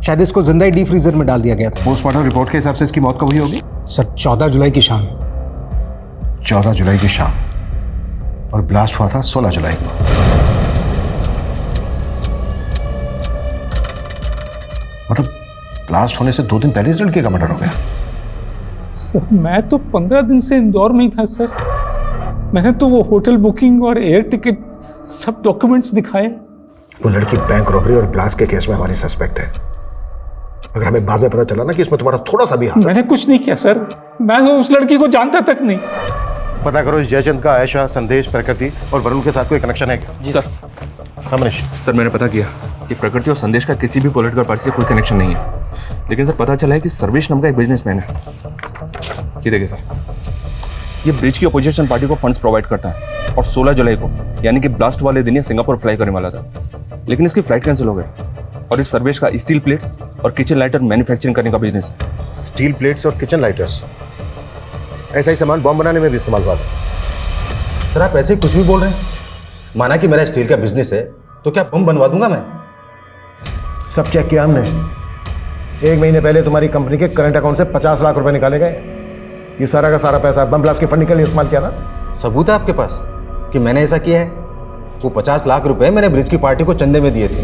शायद इसको जिंदा ही डीप फ्रीजर में डाल दिया गया था। पोस्टमार्टम रिपोर्ट के हिसाब से इसकी मौत कब हुई होगी? सर, 14 जुलाई की शाम। 14 जुलाई की शाम, और ब्लास्ट हुआ था 16 जुलाई को। मतलब ब्लास्ट होने से 2 दिन पहले इस लड़के का मर्डर हो गया। सर, मैं तो 15 दिन से इंदौर में ही था सर। मैंने तो वो होटल बुकिंग और एयर टिकट सब डॉक्यूमेंट्स दिखाए। वो लड़की बैंक रॉबरी और ब्लास्ट के केस में हमारी सस्पेक्ट है। अगर हमें बाद में पता चला ना कि इसमें तुम्हारा थोड़ा सा भी हाथ। मैंने कुछ नहीं किया सर, मैं तो उस लड़की को जानता तक नहीं। पता करो इस जयचंद का आयशा, संदेश, प्रकृति और वरुण के साथ कोई कनेक्शन है क्या? जी सर। हाँ मनीष। सर, मैंने पता किया कि प्रकृति और संदेश का किसी भी पॉलिटिकल पार्टी से कोई कनेक्शन नहीं है। लेकिन सर, पता चला है कि सर्वेश नाम का एक बिजनेसमैन है। ये देखिए सर, ये ब्रिज की अपोजिशन पार्टी को फंड्स प्रोवाइड करता है और 16 जुलाई को यानी कि ब्लास्ट वाले दिन ये सिंगापुर फ्लाई करने वाला था, लेकिन इसकी फ्लाइट कैंसिल हो गई। और इस सर्वेश का स्टील प्लेट्स और किचन लाइटर मैन्युफैक्चरिंग करने का बिजनेस है। स्टील प्लेट्स और किचन लाइटर्स, ऐसा ही सामान बॉम्ब बनाने में भी इस्तेमाल हुआ था। सर, आप ऐसे ही कुछ भी बोल रहे हैं। माना कि मेरा स्टील का बिजनेस है तो क्या बम बनवा दूंगा मैं? सब चेक किया हमने। 1 महीने पहले तुम्हारी कंपनी के करंट अकाउंट से 50 लाख रुपए निकाले गए। ये सारा का सारा पैसा बम ब्लास्ट के फंडिंग के लिए इस्तेमाल किया था। सबूत है आपके पास कि मैंने ऐसा किया है? वो 50 लाख रुपए मैंने ब्रिज की पार्टी को चंदे में दिए थे।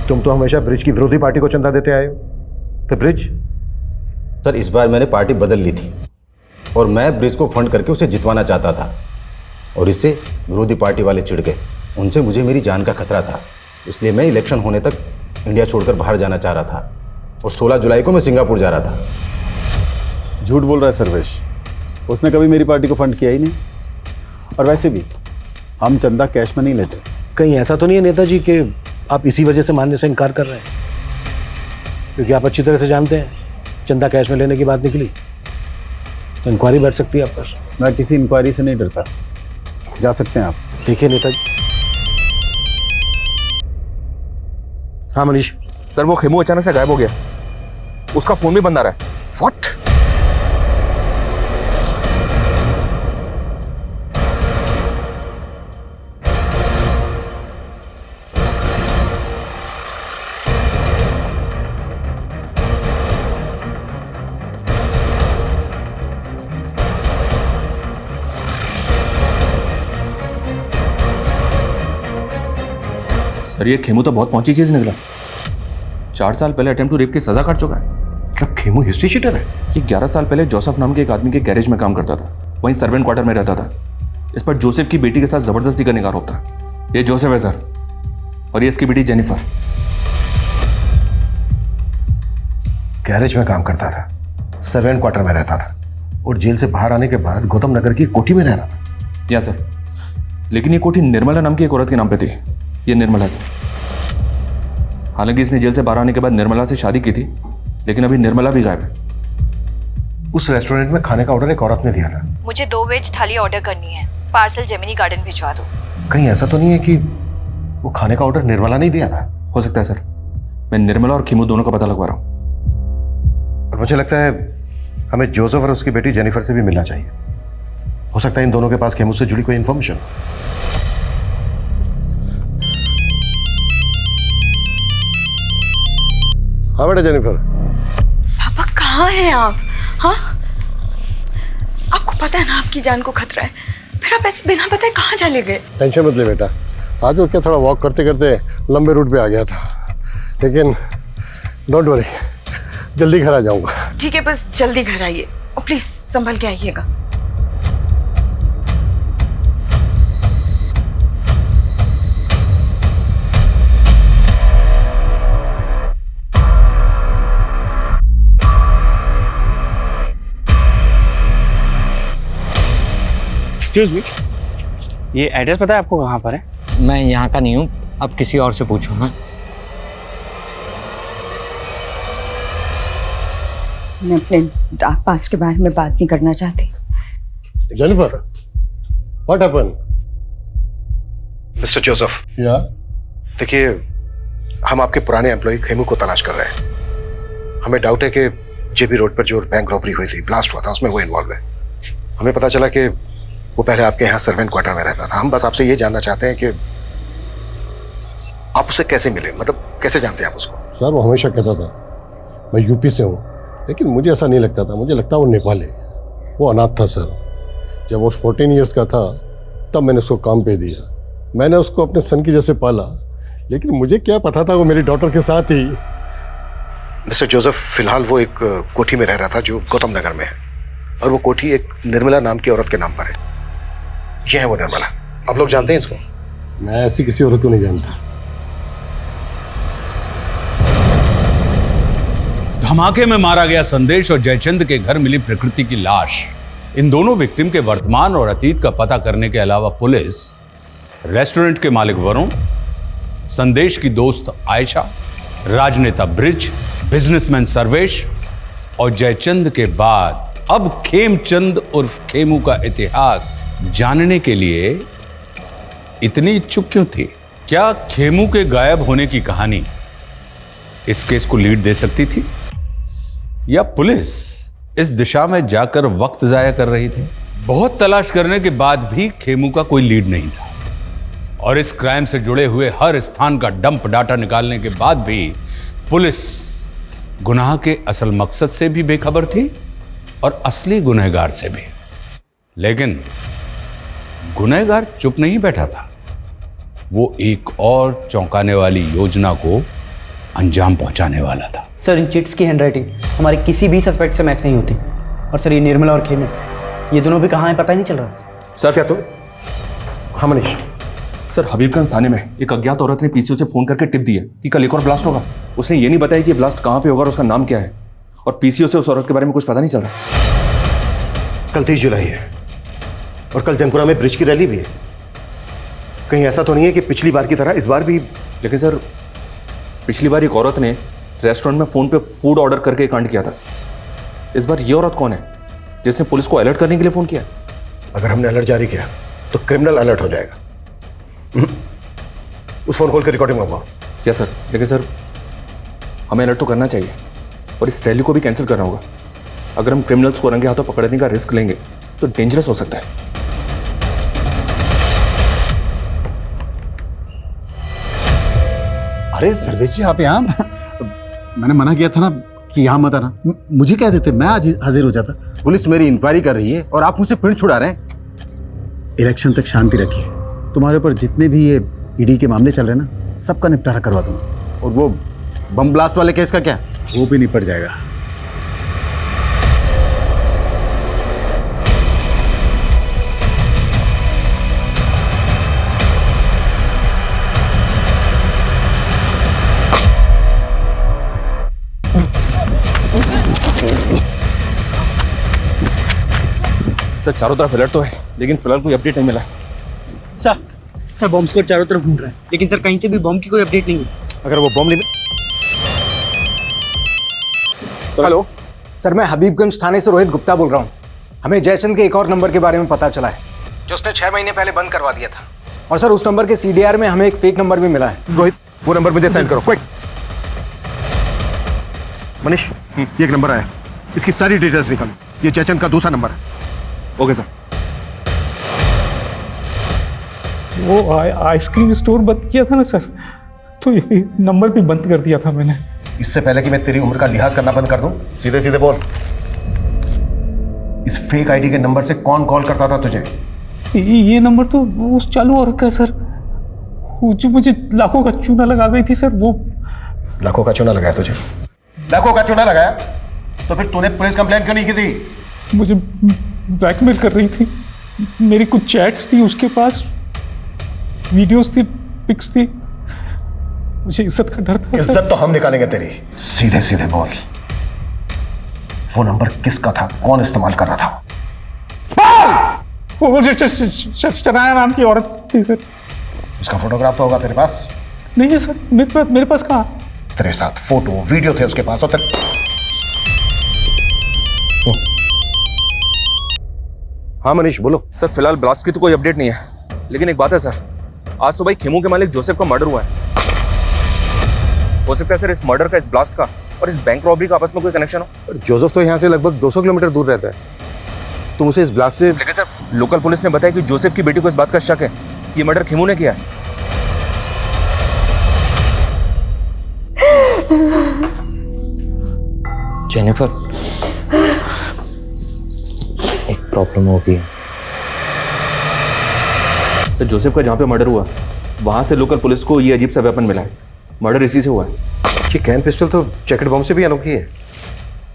तुम तो हमेशा ब्रिज की विरोधी पार्टी को चंदा देते आए हो। तो ब्रिज? सर, इस बार मैंने पार्टी बदल ली थी और मैं ब्रिज को फंड करके उसे जितवाना चाहता था, और इससे विरोधी पार्टी वाले चिढ़ गए। उनसे मुझे मेरी जान का खतरा था, इसलिए मैं इलेक्शन होने तक इंडिया छोड़कर बाहर जाना चाह रहा था और 16 जुलाई को मैं सिंगापुर जा रहा था। झूठ बोल रहा है सर्वेश, उसने कभी मेरी पार्टी को फंड किया ही नहीं। और वैसे भी हम चंदा कैश में नहीं लेते। कहीं ऐसा तो नहीं है नेताजी कि आप इसी वजह से मानने से इनकार कर रहे हैं? क्योंकि आप अच्छी तरह से जानते हैं चंदा कैश में लेने की बात निकली तो इंक्वायरी बैठ सकती है आप पर। मैं किसी इंक्वायरी से नहीं डरता, जा सकते हैं आप। देखिए नेताजी। हाँ मनीष। सर, वो खेमू अचानक से गायब हो गया, उसका फोन भी बंद आ रहा है। व्हाट? सर ये खेमू तो बहुत पहुंची चीज निकला। 4 साल पहले अटेम्प्ट टू रेप की सजा काट चुका है। मतलब खेमू हिस्ट्री शीटर है? ये 11 साल पहले जोसेफ नाम के एक आदमी के गैरेज में काम करता था, वहीं सर्वेंट क्वार्टर में रहता था। इस पर जोसेफ की बेटी के साथ जबरदस्ती करने का आरोप था। ये जोसेफ है सर, और ये इसकी बेटी जेनिफर। गैरेज में काम करता था, सर्वेंट क्वार्टर में रहता था, और जेल से बाहर आने के बाद गौतम नगर की कोठी में रह रहा था। या सर, लेकिन ये कोठी निर्मला नाम की एक औरत के नाम पे थी। ये निर्मला सर। हालांकि इसने जेल से बाहर आने के बाद निर्मला से शादी की थी, लेकिन अभी निर्मला भी गायब है। उस रेस्टोरेंट में खाने का ऑर्डर एक औरत ने दिया था। मुझे 2 वेज थाली ऑर्डर करनी है, पार्सल जेमिनी गार्डन भिजवा दो। कहीं ऐसा तो नहीं है कि वो खाने का ऑर्डर निर्मला नहीं दिया था? हो सकता है सर, मैं निर्मला और खेमू दोनों का पता लगवा रहा हूँ। और मुझे लगता है हमें जोसेफ और उसकी बेटी जेनिफर से भी मिलना चाहिए। हो सकता है इन दोनों के पास खेमू से जुड़ी कोई इंफॉर्मेशन। हाँ बेटा जेनिफर। पापा कहाँ हैं आप? हाँ, आपको पता है ना आपकी जान को खतरा है, फिर आप ऐसे बिना बताए कहाँ चले गए? टेंशन मत ले बेटा, आज वो क्या थोड़ा वॉक करते करते लंबे रूट पे आ गया था, लेकिन डोंट वरी, जल्दी घर आ जाऊंगा। ठीक है, बस जल्दी घर आइए और प्लीज संभल के आइएगा। एक्सक्यूज मी, ये एड्रेस पता है आपको कहाँ पर है? मैं यहाँ का नहीं हूँ, अब किसी और से पूछो। हाँ, मैं अपने डार्क पास्ट के बारे में बात नहीं करना चाहती। Jennifer, what happened? Mister Joseph. या? देखिए, हम आपके पुराने एम्प्लॉय खेमू को तलाश कर रहे हैं। हमें डाउट है कि जेबी रोड पर जो बैंक रॉबरी हुई थी, ब्लास्ट हुआ था, उसमें वो इन्वॉल्व है। हमें पता चला कि वो पहले आपके यहाँ सर्वेंट क्वार्टर में रहता था। हम बस आपसे ये जानना चाहते हैं कि आप उससे कैसे मिले, मतलब कैसे जानते हैं आप उसको? सर वो हमेशा कहता था मैं यूपी से हूँ, लेकिन मुझे ऐसा नहीं लगता था, मुझे लगता वो नेपाल है। वो अनाथ था सर। जब वो 14 ईयर्स का था तब मैंने उसको काम पे दिया। मैंने उसको अपने सन की जैसे पाला, लेकिन मुझे क्या पता था वो मेरी डॉटर के साथ ही। मिस्टर जोसेफ, फिलहाल वो एक कोठी में रह रहा था जो गौतम नगर में है, और वो कोठी एक निर्मला नाम की औरत के नाम पर है। ये है वो निर्मला। आप लोग जानते हैं इसको? मैं ऐसी किसी औरत को नहीं जानता। धमाके में मारा गया संदेश और जयचंद के घर मिली प्रकृति की लाश, इन दोनों विक्टिम के वर्तमान और अतीत का पता करने के अलावा पुलिस रेस्टोरेंट के मालिक वरुण, संदेश की दोस्त आयशा, राजनेता ब्रिज, बिजनेसमैन सर्वेश और जयचंद के बाद अब खेमचंद उर्फ खेमू का इतिहास जानने के लिए इतनी इच्छुक क्यों थी? क्या खेमू के गायब होने की कहानी इस केस को लीड दे सकती थी, या पुलिस इस दिशा में जाकर वक्त जाया कर रही थी? बहुत तलाश करने के बाद भी खेमू का कोई लीड नहीं था, और इस क्राइम से जुड़े हुए हर स्थान का डंप डाटा निकालने के बाद भी पुलिस गुनाह के असल मकसद से भी बेखबर थी और असली गुनहगार से भी। लेकिन गुनहगार चुप नहीं बैठा था, वो एक और चौंकाने वाली योजना को अंजाम पहुंचाने वाला था। सर इन चिट्स की हैंडराइटिंग हमारे किसी भी सस्पेक्ट से मैच नहीं होती, और सर ये निर्मला और खेमू ये दोनों भी कहाँ हैं पता ही नहीं चल रहा। सर क्या तो? हाँ मनीष। सर हबीबगंज थाने में एक अज्ञात औरत ने पीसीओ से फोन करके टिप दी है कि कल एक और ब्लास्ट होगा। उसने ये नहीं बताया कि ब्लास्ट कहाँ पे होगा और उसका नाम क्या है, और पीसीओ से उस औरत के बारे में कुछ पता नहीं चल रहा। कल 30 जुलाई है और कल जंकुरा में ब्रिज की रैली भी है। कहीं ऐसा तो नहीं है कि पिछली बार की तरह इस बार भी? लेकिन सर पिछली बार एक औरत ने रेस्टोरेंट में फोन पे फूड ऑर्डर करके कांड किया था। इस बार ये औरत कौन है जिसने पुलिस को अलर्ट करने के लिए फोन किया? अगर हमने अलर्ट जारी किया तो क्रिमिनल अलर्ट हो जाएगा। उस फोन कॉल की रिकॉर्डिंग मंगवाओ। Yes sir. लेकिन सर हमें अलर्ट तो करना चाहिए, और इस रैली को भी कैंसिल करना होगा। अगर हम क्रिमिनल्स को रंगे हाथों पकड़ने का रिस्क लेंगे तो डेंजरस हो सकता है। अरे सर्वेश जी आप यहाँ? मैंने मना किया था ना कि यहाँ मत आना। मुझे कह देते, मैं आज हाजिर हो जाता। पुलिस मेरी इंक्वायरी कर रही है और आप मुझसे पिंड छुड़ा रहे हैं। इलेक्शन तक शांति रखिए। तुम्हारे ऊपर जितने भी ये ईडी के मामले चल रहे हैं ना, सबका निपटारा करवा दूंगा। और वो बम ब्लास्ट वाले केस का क्या? वो भी निपट जाएगा। सर चारों तरफ अलर्ट तो है, लेकिन फिलहाल कोई अपडेट नहीं मिला। सर बॉम्ब स्क्वाड चारों तरफ ढूंढ रहा है, लेकिन सर कहीं से भी बॉम्ब की कोई अपडेट नहीं है। अगर वो बॉम्ब नहीं। हेलो सर, मैं हबीबगंज थाने से रोहित गुप्ता बोल रहा हूँ। हमें जयचंद के एक और नंबर के बारे में पता चला है जो उसने 6 महीने पहले बंद करवा दिया था। और सर उस नंबर के CDR में हमें एक फेक नंबर भी मिला है। रोहित, वो नंबर मुझे सेंड करो क्विक। मनीष, ये एक नंबर आया, इसकी सारी डिटेल्स निकालो। ये जयचंद का दूसरा नंबर है। Okay sir. वो आइसक्रीम स्टोर बंद किया था ना सर, तो ये नंबर भी बंद कर दिया था मैंने। इससे पहले कि मैं तेरी उम्र का लिहाज करना बंद कर दूं, सीधे सीधे बोल, इस फेक आईडी के नंबर से कौन कॉल करता था तुझे? ये नंबर तो उस चालू औरत का है सर, वो जो मुझे लाखों का चूना लगा गई थी सर। वो लाखों का चूना लगाया तुझे? लाखों का चूना लगाया तो फिर तूने पुलिस कंप्लेंट क्यों नहीं की थी? मुझे ब्लैकमेल कर रही थी, मेरी कुछ चैट्स थी उसके पास, वीडियोस थी, पिक्स थी, मुझे इज्जत का डर था। इज्जत तो हम निकालेंगे तेरी। सीधे सीधे बोल, वो नंबर किसका था, कौन इस्तेमाल कर रहा था? वो शनाया नाम की औरत थी सर। उसका फोटोग्राफ तो होगा तेरे पास? नहीं है सर, मेरे पास कहाँ? तेरे साथ फोटो वीडियो थे उसके पास। और हाँ मनीष बोलो। सर फिलहाल ब्लास्ट की तो कोई अपडेट नहीं है, लेकिन एक बात है सर, आज सुबह खेमू के मालिक जोसेफ का मर्डर हुआ है। हो सकता है सर इस मर्डर का, इस ब्लास्ट का और इस बैंक रॉबरी का आपस में कोई कनेक्शन हो। जोसेफ तो यहाँ से लगभग 200 किलोमीटर दूर रहता है, तुम उसे इस ब्लास्ट से। लेकिन सर लोकल पुलिस ने बताया कि जोसेफ की बेटी को इस बात का शक है कि ये मर्डर खेमू ने किया है। जेनिफर, एक प्रॉब्लम हो गई। तो जोसेफ का जहाँ पे मर्डर हुआ वहां से लोकल पुलिस को ये अजीब सा वेपन मिला है। मर्डर इसी से हुआ है। ये कैन पिस्टल तो जैकेट बम से भी अनोखी है,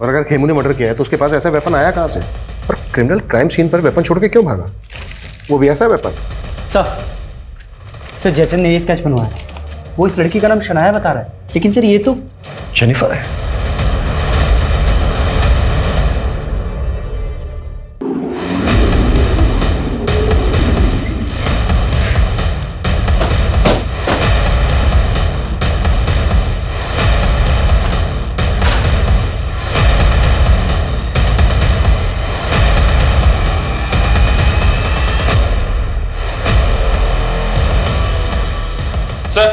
और अगर खेमू ने मर्डर किया है तो उसके पास ऐसा वेपन आया कहाँ से? और क्रिमिनल क्राइम सीन पर वेपन छोड़ के क्यों भागा? वो भी ऐसा वेपन? सर जयचंद ने ये स्केच बनवाया, वो इस लड़की का नाम शनाया बता रहा है, लेकिन सर ये तो जेनिफर है। सर।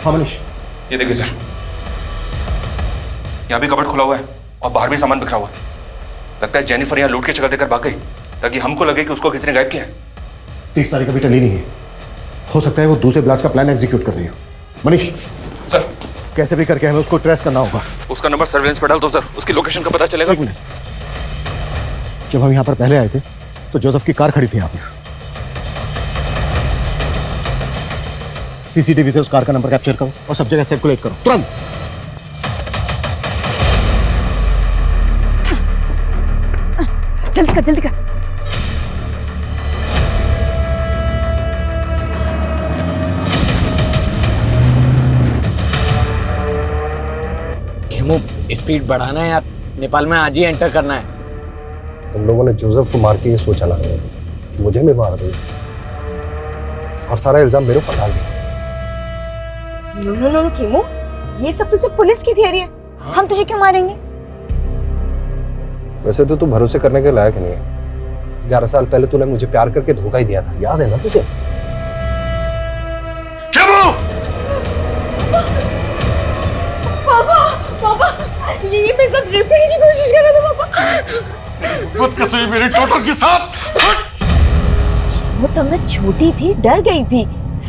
हाँ मनीष। ये देखिए सर, यहाँ भी कबर्ड खुला हुआ है और बाहर भी सामान बिखरा हुआ है। लगता है जेनिफर यहाँ लूट की जगह देकर भाग गई ताकि हमको लगे कि उसको किसी ने गायब किया है। 30 तारीख अभी टली नहीं है, हो सकता है वो दूसरे ब्लास्ट का प्लान एग्जीक्यूट कर रही हो। मनीष सर, कैसे भी करके हमें उसको ट्रेस करना होगा। उसका नंबर सर्वेलेंस पर डाल दो सर, उसकी लोकेशन का पता चलेगा। एक मिनट, जब हम यहाँ पर पहले आए थे तो जोसेफ की कार खड़ी थी यहाँ पर। CCTV से उस कार का नंबर कैप्चर करो और सब जगह सर्कुलेट करो तुरंत। जल्दी कर जल्दी कर। खेमू, स्पीड बढ़ाना है यार, नेपाल में आज ही एंटर करना है। तुम लोगों ने जोसेफ को मार के ये सोचा ना कि मुझे भी मार दो और सारा इल्जाम मेरे ऊपर डाल दिया। नो खेमू, ये सब तो सिर्फ पुलिस की थियरी है, हम तुझे क्यों मारेंगे? वैसे तो तू भरोसे करने के लायक नहीं है। 11 साल पहले तूने मुझे प्यार करके धोखा ही दिया था, याद है ना तुझे? पापा, ये मेरे साथ रेप करने की कोशिश कर रहा था पापा। खुद का सही मेरे डॉटर के साथ। वो तब मैं छोटी थी, डर गई थी,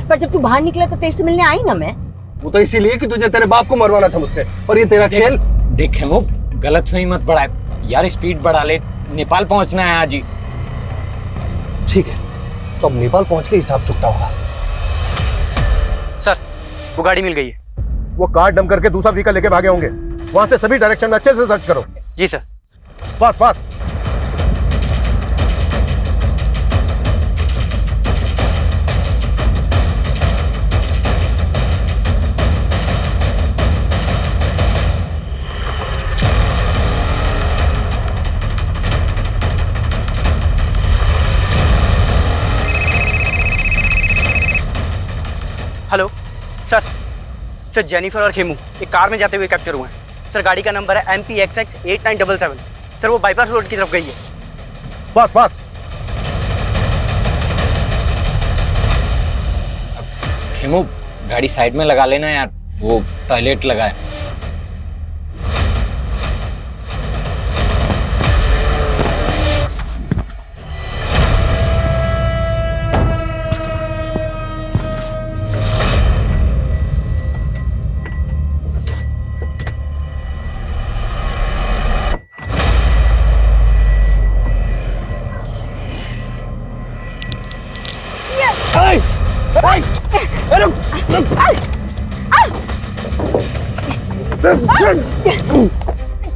पर जब तू बाहर निकला तो तेरे से मिलने आई ना मैं। वो तो इसीलिए कि तुझे तेरे बाप को मरवाना था मुझसे, और ये तेरा खेल। देख खेमू, गलतफहमी मत बढ़ाए यार, स्पीड बढ़ा ले, नेपाल पहुंचना है आज ही। ठीक है, तो अब नेपाल पहुंच के हिसाब चुकता होगा। वो गाड़ी मिल गई है। वो कार डंप करके दूसरा व्हीकल लेके भागे होंगे। वहां से सभी डायरेक्शन में अच्छे से सर्च करो। जी sir. Fast fast. Hello sir Jennifer और खेमू एक कार में जाते हुए कैप्चर हुए हैं सर। गाड़ी का नंबर है MPXX 8977। सर वो बाईपास रोड की तरफ गई है। Fast fast. खेमू गाड़ी साइड में लगा लेना यार, वो टॉयलेट लगा है।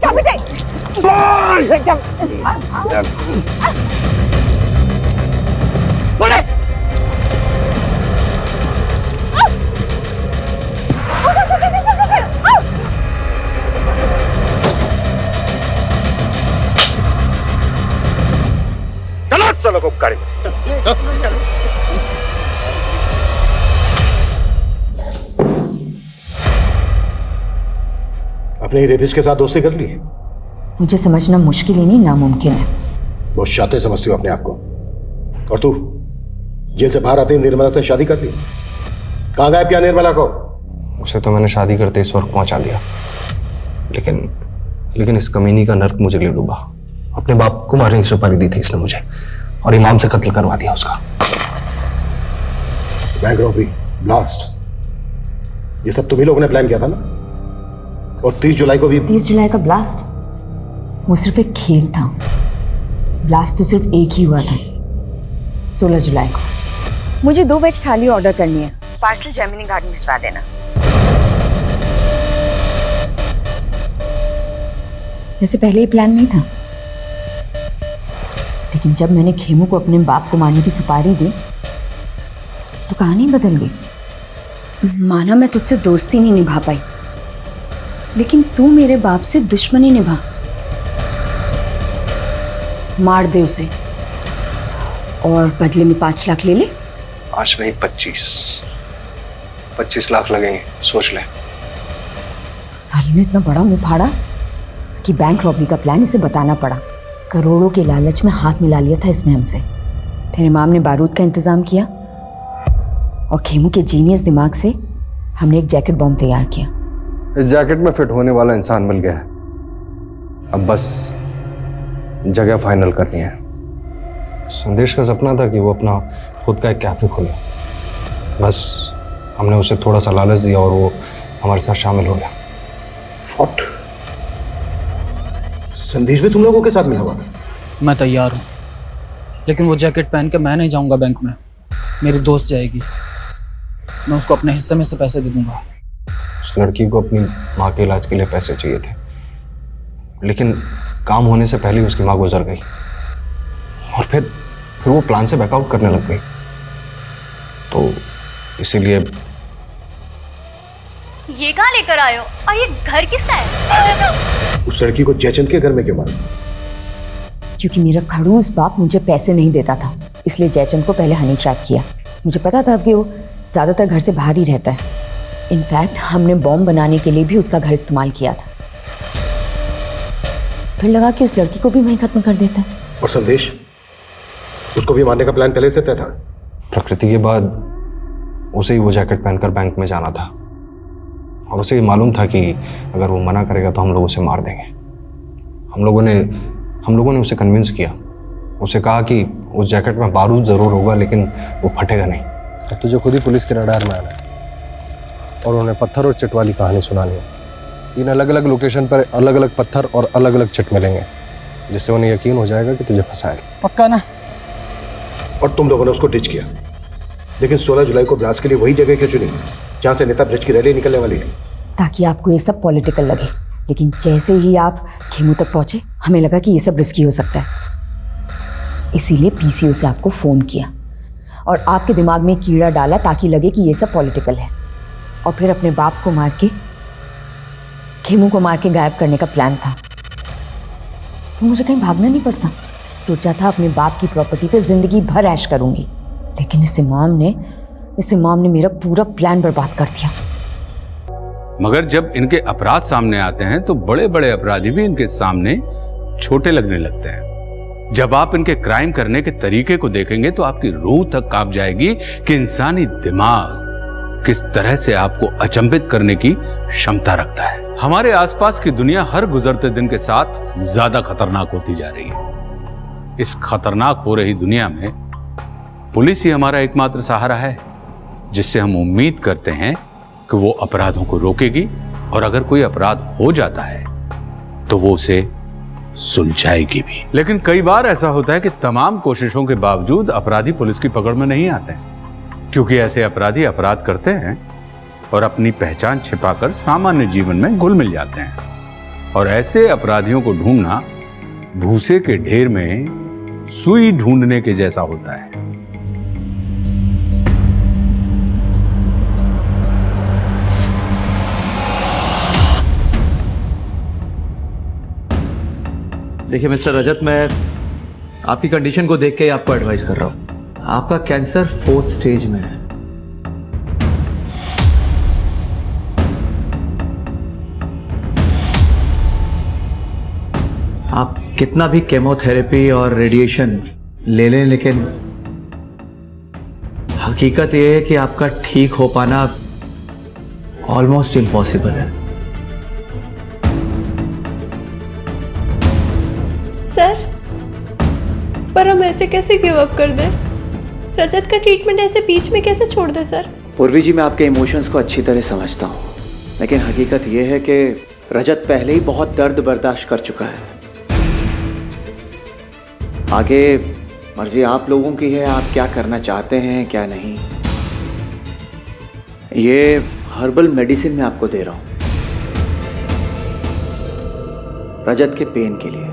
चाबी दे। चलो को गाड़ी में। अपने रेपिस्ट के साथ दोस्ती कर ली? मुझे समझना मुश्किल ही नहीं नामुमकिन है। बहुत शातिर समझती हो अपने आप को। और तू जेल से बाहर आते ही निर्मला से शादी कर ली? कहाँ गायब किया निर्मला को? उसे तो मैंने शादी करते इस वक्त पहुंचा दिया, लेकिन इस कमीनी का नर्क मुझे ले डूबा। अपने बाप को मारने की सुपारी दी थी इसने मुझे, और इमाम से कत्ल करवा दिया उसका। बैंक रॉबरी, ब्लास्ट, ये सब तुम्ही लोगों ने प्लान किया था ना? और 30 जुलाई को भी। 30 जुलाई का ब्लास्ट वो सिर्फ एक खेल था। ब्लास्ट तो सिर्फ एक ही हुआ था, 16 जुलाई को। मुझे 2 वेज थाली ऑर्डर करनी है, पार्सल जेमिनी गार्डन भिजवा देना। वैसे पहले ही प्लान नहीं था, लेकिन जब मैंने खेमू को अपने बाप को मारने की सुपारी दी तो कहानी बदल गई। माना मैं तुझसे दोस्ती नहीं निभा पाई, लेकिन तू मेरे बाप से दुश्मनी निभा। मार दे उसे और बदले में 5 लाख ले ले। 5 नहीं 25 लाख लगेंगे, सोच ले। साली ने इतना बड़ा मुंह फाड़ा कि बैंक रॉबरी का प्लान इसे बताना पड़ा। करोड़ों के लालच में हाथ मिला लिया था इसने हमसे। फिर इमाम ने बारूद का इंतजाम किया और खेमू के जीनियस दिमाग से हमने एक जैकेट बॉम्ब तैयार किया। इस जैकेट में फिट होने वाला इंसान मिल गया है। अब बस जगह फाइनल करनी है। संदेश का सपना था कि वो अपना खुद का एक कैफे खोले। बस हमने उसे थोड़ा सा लालच दिया और वो हमारे साथ शामिल हो गया। फॉट संदेश भी तुम लोगों के साथ मिला हुआ था? मैं तैयार हूँ, लेकिन वो जैकेट पहन के मैं नहीं जाऊंगा बैंक में। मेरी दोस्त जाएगी, मैं उसको अपने हिस्से में से पैसे दे दूंगा। उस लड़की को अपनी माँ के इलाज के लिए पैसे चाहिए थे, लेकिन काम होने से पहले उसकी माँ गुजर गई और फिर वो प्लान से बैकआउट करने लग गई। तो इसीलिए ये कहाँ लेकर आए हो और ये घर किसका है? उस लड़की को जयचंद के घर में क्यों मारा? क्योंकि मेरा खड़ूस बाप मुझे पैसे नहीं देता था, इसलिए जयचंद को पहले हनी ट्रैप किया। मुझे पता था कि वो ज़्यादातर घर से बाहर ही रहता है। इनफैक्ट हमने बॉम्ब बनाने के लिए भी उसका घर इस्तेमाल किया था। फिर लगा कि उस लड़की को भी वहीं खत्म कर देता है। और संदेश, उसको भी मारने का प्लान पहले से तय था? प्रकृति के बाद उसे ही वो जैकेट पहनकर बैंक में जाना था और उसे ये मालूम था कि अगर वो मना करेगा तो हम लोग उसे मार देंगे। हम लोगों ने उसे कन्विंस किया। उसे कहा कि उस जैकेट में बारूद ज़रूर होगा लेकिन वो फटेगा नहीं। अब तुझे खुद ही पुलिस के रडार में आना है और उन्हें पत्थर और चिट वाली कहानी सुनानी है। 3 अलग अलग लोकेशन पर अलग अलग पत्थर और अलग अलग चिट मिलेंगे, जिससे उन्हें यकीन हो जाएगा कि तुझे फंसाया। पक्का ना? और तुम लोगों ने उसको डिच किया, लेकिन 16 जुलाई को ब्लास्ट के लिए वही जगह क्यों चुनी? जहां से नेता ब्रिज की रैली निकलने वाली है। ताकि आपको ये सब पॉलिटिकल लगे, लेकिन जैसे ही आप खेमू तक पहुंचे हमें लगा कि ये सब रिस्की हो सकता है, इसीलिए पीसीओ से आपको फोन किया और आपके दिमाग में कीड़ा डाला ताकि लगे कि ये सब पॉलिटिकल है, और फिर अपने बाप को मार के खेमू को मार के गायब करने का प्लान था। तो मुझे कहीं भागना नहीं पड़ता। सोचा था अपने बाप की प्रॉपर्टी पे जिंदगी भर ऐश करूंगी, लेकिन इस इमाम ने मेरा पूरा प्लान बर्बाद कर दिया। मगर जब इनके अपराध सामने आते हैं तो बड़े बड़े अपराधी भी इनके सामने छोटे लगने लगते हैं। जब आप इनके क्राइम करने के तरीके को देखेंगे तो आपकी रूह तक कांप जाएगी कि इंसानी दिमाग किस तरह से आपको अचंभित करने की क्षमता रखता है। हमारे आसपास की दुनिया हर गुजरते दिन के साथ ज्यादा खतरनाक होती जा रही है। इस खतरनाक हो रही दुनिया में पुलिस ही हमारा एकमात्र सहारा है, जिससे हम उम्मीद करते हैं कि वो अपराधों को रोकेगी और अगर कोई अपराध हो जाता है तो वो उसे सुलझाएगी भी। लेकिन कई बार ऐसा होता है कि तमाम कोशिशों के बावजूद अपराधी पुलिस की पकड़ में नहीं आते, क्योंकि ऐसे अपराधी अपराध करते हैं और अपनी पहचान छिपाकर सामान्य जीवन में घुल मिल जाते हैं। और ऐसे अपराधियों को ढूंढना भूसे के ढेर में सुई ढूंढने के जैसा होता है। देखिए मिस्टर रजत, मैं आपकी कंडीशन को देख के ही आपको एडवाइस कर रहा हूं। आपका कैंसर 4th स्टेज में है। आप कितना भी केमोथेरेपी और रेडिएशन ले लें, लेकिन हकीकत यह है कि आपका ठीक हो पाना ऑलमोस्ट इम्पॉसिबल है। सर, पर हम ऐसे कैसे गिव अप कर दें? रजत का ट्रीटमेंट ऐसे बीच में कैसे छोड़ दें सर? पूर्वी जी, मैं आपके इमोशंस को अच्छी तरह समझता हूँ, लेकिन हकीकत यह है कि रजत पहले ही बहुत दर्द बर्दाश्त कर चुका है। आगे मर्जी आप लोगों की है, आप क्या करना चाहते हैं क्या नहीं। ये हर्बल मेडिसिन मैं आपको दे रहा हूँ रजत के पेन के लिए।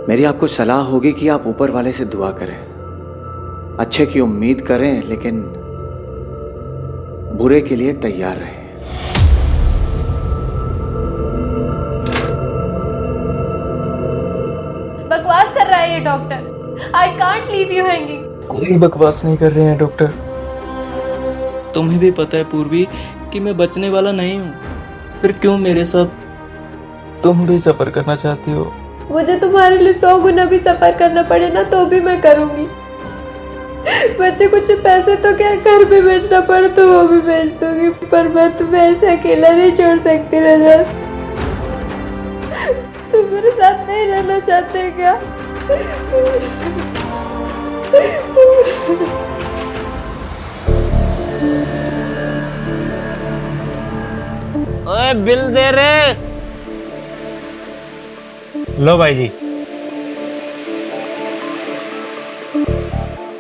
मेरी आपको सलाह होगी कि आप ऊपर वाले से दुआ करें, अच्छे की उम्मीद करें, लेकिन बुरे के लिए तैयार रहें। बकवास कर रहा है ये doctor. I can't leave you hanging. कोई बकवास नहीं कर रहे हैं डॉक्टर। तुम्हें भी पता है पूर्वी कि मैं बचने वाला नहीं हूँ, फिर क्यों मेरे साथ तुम भी सफर करना चाहती हो? मुझे तुम्हारे लिए 100 गुना भी सफर करना पड़े ना तो भी मैं करूंगी। बच्चे कुछ पैसे तो क्या घर पे बेचना पड़े तो वो भी बेच दूंगी, पर मैं तुम्हें ऐसे अकेला नहीं छोड़ सकती रजत। तुम मेरे साथ नहीं रहना चाहते क्या? ओए बिल दे रे। लो भाई जी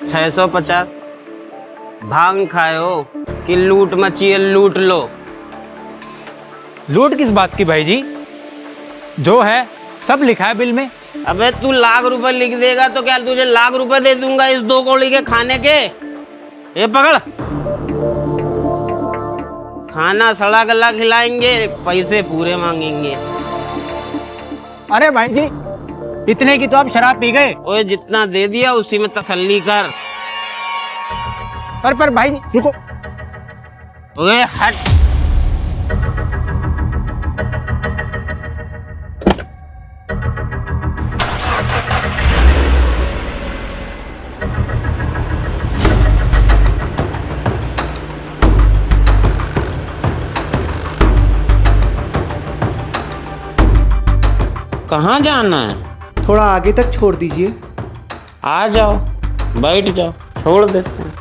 650। भांग खाए हो कि लूट मची है? लूट लो। लूट किस बात की भाई जी? जो है सब लिखा है बिल में। अबे तू लाख रुपए लिख देगा तो क्या तुझे लाख रुपए दे दूंगा इस 2 कौड़ी के खाने के? ये पकड़, खाना सड़ा गला खिलाएंगे, पैसे पूरे मांगेंगे। अरे भाई जी, इतने की तो आप शराब पी गए। ओए जितना दे दिया उसी में तसल्ली कर। पर भाई जी रुको। ओए हट। कहाँ जाना है? थोड़ा आगे तक छोड़ दीजिए। आ जाओ, बैठ जाओ, छोड़ देते हैं।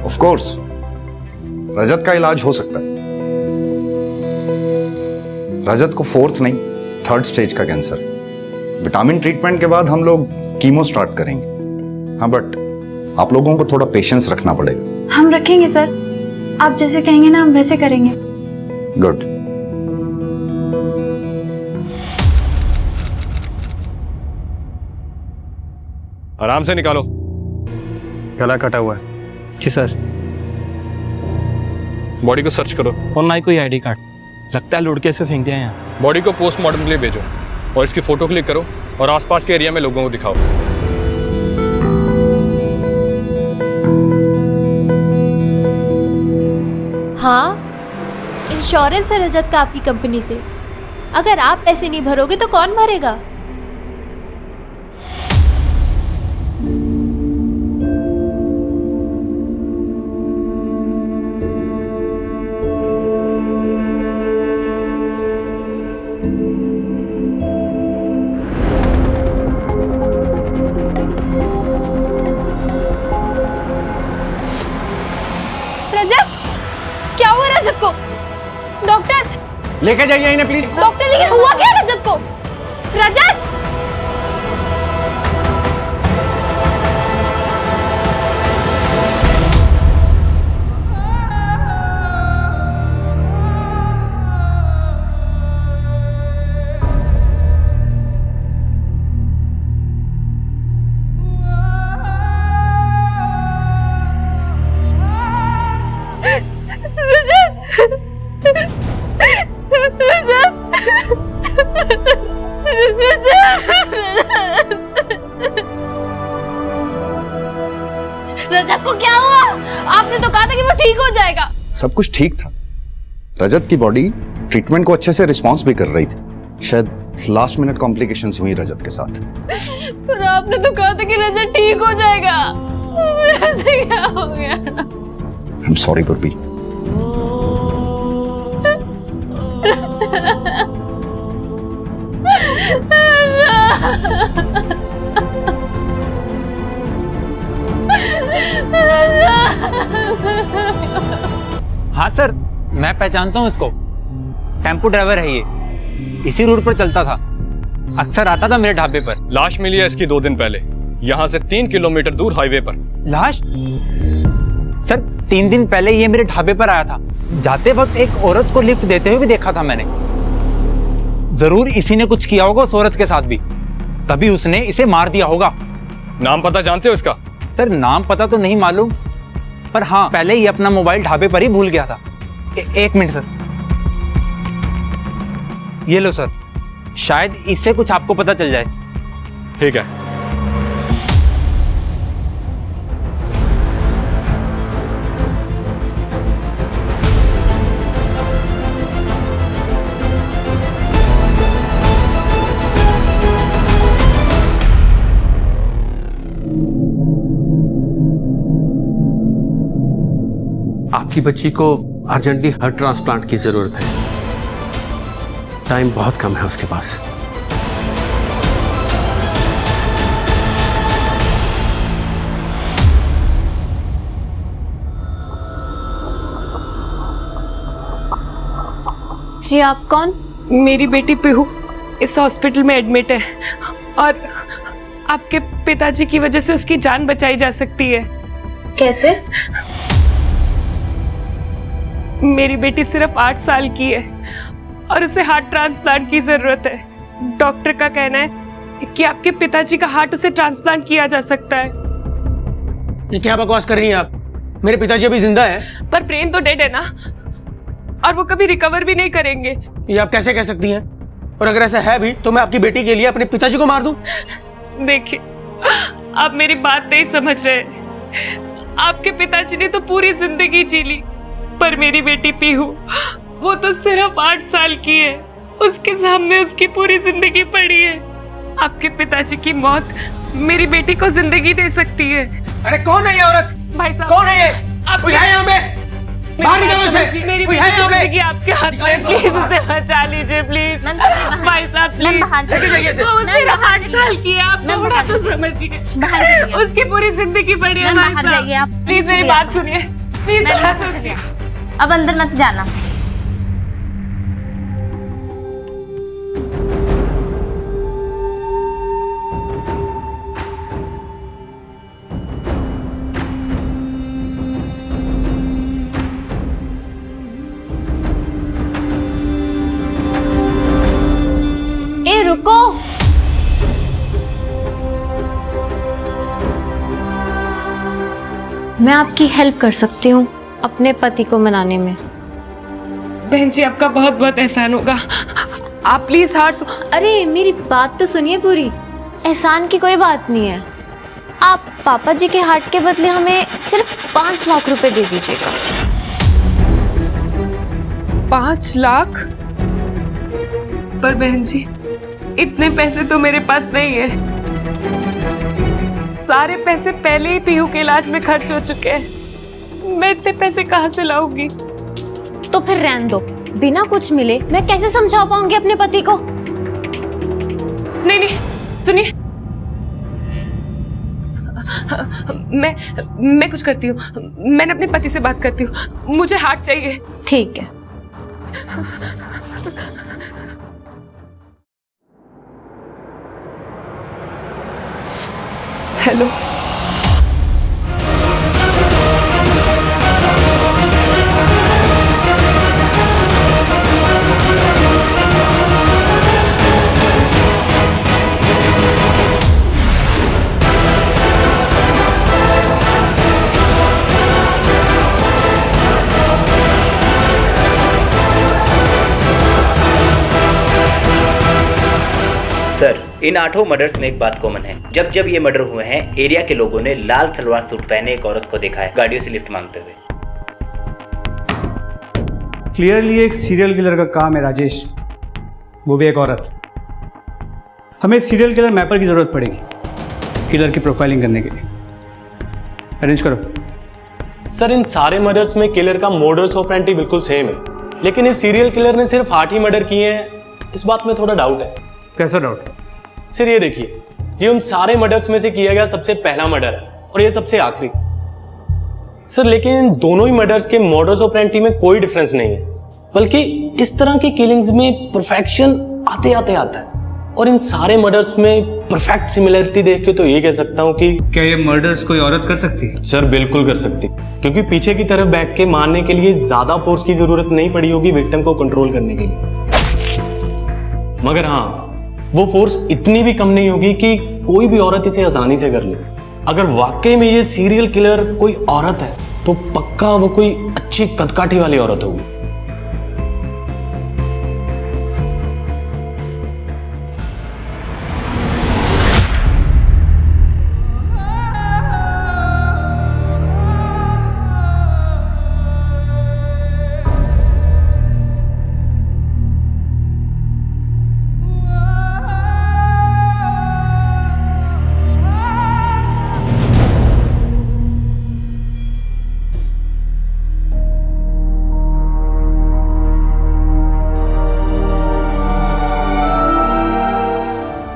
ऑफ कोर्स रजत का इलाज हो सकता है। रजत को 4th नहीं 3rd स्टेज का कैंसर। विटामिन ट्रीटमेंट के बाद हम लोग कीमो स्टार्ट करेंगे। हाँ, बट आप लोगों को थोड़ा पेशेंस रखना पड़ेगा। हम रखेंगे सर, आप जैसे कहेंगे ना हम वैसे करेंगे। गुड। आराम से निकालो। गला कटा हुआ है। जी सर। बॉडी को सर्च करो। और ना ही कोई आईडी कार्ड, लगता है लुड़के से फेंक दिया यहाँ। बॉडी को पोस्टमार्टम के लिए भेजो और इसकी फोटो क्लिक करो और आसपास के एरिया में लोगों को दिखाओ। हाँ, इंश्योरेंस है रजत का आपकी कंपनी से। अगर आप पैसे नहीं भरोगे तो कौन भरेगा? क्या हुआ रजत को? डॉक्टर लेके जाइए इन्हें प्लीज। डॉक्टर, लेकिन हुआ क्या रजत को? रजत! रजत को क्या हुआ? आपने तो कहा था कि वो ठीक हो जाएगा। सब कुछ ठीक था। रजत की बॉडी ट्रीटमेंट को अच्छे से रिस्पॉन्स भी कर रही थी। शायद लास्ट मिनट कॉम्प्लिकेशंस हुई रजत के साथ। पर आपने तो कहा था कि रजत ठीक हो जाएगा। मेरे से क्या हो गया? आई एम सॉरी बुर्बी। हाँ सर, मैं पहचानता हूँ इसको। टेम्पो ड्राइवर है ये, इसी रूट पर चलता था, अक्सर आता था मेरे ढाबे पर। लाश मिली है इसकी 2 दिन पहले, यहाँ से 3 किलोमीटर दूर हाईवे पर। लाश? सर 3 दिन पहले ये मेरे ढाबे पर आया था। जाते वक्त एक औरत को लिफ्ट देते हुए भी देखा था मैंने। जरूर इसी ने कुछ किया होगा उस औरत के साथ भी, तभी उसने इसे मार दिया होगा। नाम पता जानते हो इसका? सर नाम पता तो नहीं मालूम, पर हाँ पहले ही अपना मोबाइल ढाबे पर ही भूल गया था। एक मिनट सर, ये लो सर, शायद इससे कुछ आपको पता चल जाए। ठीक है। आपकी बच्ची को अर्जेंटली हार्ट ट्रांसप्लांट की जरूरत है। टाइम बहुत कम है उसके पास। जी आप कौन? मेरी बेटी पीहू इस हॉस्पिटल में एडमिट है और आपके पिताजी की वजह से उसकी जान बचाई जा सकती है। कैसे? मेरी बेटी सिर्फ 8 साल की है और उसे हार्ट ट्रांसप्लांट की जरूरत है। डॉक्टर का कहना है कि आपके पिताजी का हार्ट उसे ट्रांसप्लांट किया जा सकता है। ये क्या बकवास कर रही हैं आप? मेरे पिताजी अभी जिंदा है। पर ब्रेन तो डेड है ना, और वो कभी रिकवर भी नहीं करेंगे। ये आप कैसे कह सकती हैं? और अगर ऐसा है भी तो मैं आपकी बेटी के लिए अपने पिताजी को मार दूं? देखिए, आप मेरी बात नहीं समझ रहे। आपके पिताजी ने तो पूरी जिंदगी जी ली, पर मेरी बेटी पीहू, वो तो सिर्फ 8 साल की है। उसके सामने उसकी पूरी जिंदगी पड़ी है। आपके पिताजी की मौत मेरी बेटी को जिंदगी दे सकती है। अरे कौन है ये औरत? भाई साहब, कौन है ये? कोई है यहाँ पे? बाहर निकलो इसे। मेरी कोई है यहाँ पे? जिंदगी आपके हाथ में, प्लीज उसे बचा लीजिए प्लीज। भाई साहब प्लीज, वो सिर्फ 8 साल की है, आप थोड़ा तो समझिए। उसकी पूरी जिंदगी पड़ी है। प्लीज मेरी बात सुनिए, प्लीज थोड़ा सोचिए। अब अंदर मत जाना। ए रुको, मैं आपकी हेल्प कर सकती हूँ अपने पति को मनाने में। बहन जी आपका बहुत बहुत एहसान होगा, आप प्लीज हार्ट। अरे मेरी बात तो सुनिए पूरी, एहसान की कोई बात नहीं है। आप पापा जी के हार्ट के बदले हमें सिर्फ 5 लाख रुपए दे दीजिएगा। 5 लाख? पर बहन जी इतने पैसे तो मेरे पास नहीं है, सारे पैसे पहले ही पीहू के इलाज में खर्च हो चुके हैं, मैं इतने पैसे कहाँ से लाऊंगी? तो फिर रहने दो, बिना कुछ मिले मैं कैसे समझा पाऊंगी अपने पति को? नहीं नहीं सुनिए, मैं कुछ करती हूँ, मैंने अपने पति से बात करती हूँ, मुझे हार्ट चाहिए। ठीक है। हेलो, सर, इन 8 मर्डर्स में एक बात कॉमन है, जब जब ये मर्डर हुए हैं एरिया के लोगों ने लाल सलवार सूट पहने एक औरत को देखा है गाड़ियों से लिफ्ट मांगते हुए। क्लियरली एक सीरियल किलर का काम है राजेश, वो भी एक औरत। हमें सीरियल किलर मैपर की जरूरत पड़ेगी किलर की प्रोफाइलिंग करने के लिए। अरेंज करो। सर, इन सारे मर्डर्स में किलर का मोडस ऑपरेंडी बिल्कुल सेम है, लेकिन इस सीरियल किलर ने सिर्फ 8 ही मर्डर किए हैं, इस बात में थोड़ा डाउट है। कैसा डाउट? सर ये देखिए, ये उन सारे मर्डर्स में से किया गया सबसे पहला मर्डर है और ये सबसे आखिरी। सर लेकिन दोनों ही मर्डर्स के मोडस ऑपरेंडी में कोई डिफरेंस नहीं है, बल्कि इस तरह की किलिंग्स में परफेक्शन आते आते आता है, और इन सारे मर्डर्स में परफेक्ट सिमिलरिटी देख के तो ये कह सकता हूँ कि क्या ये मर्डर्स कोई औरत कर सकती है? सर बिल्कुल कर सकती, क्योंकि पीछे की तरफ बैठ के मारने के लिए ज्यादा फोर्स की जरूरत नहीं पड़ी होगी विक्टिम को कंट्रोल करने के लिए। मगर हाँ, वो फोर्स इतनी भी कम नहीं होगी कि कोई भी औरत इसे आसानी से कर ले। अगर वाकई में ये सीरियल किलर कोई औरत है तो पक्का वो कोई अच्छी कदकाठी वाली औरत होगी।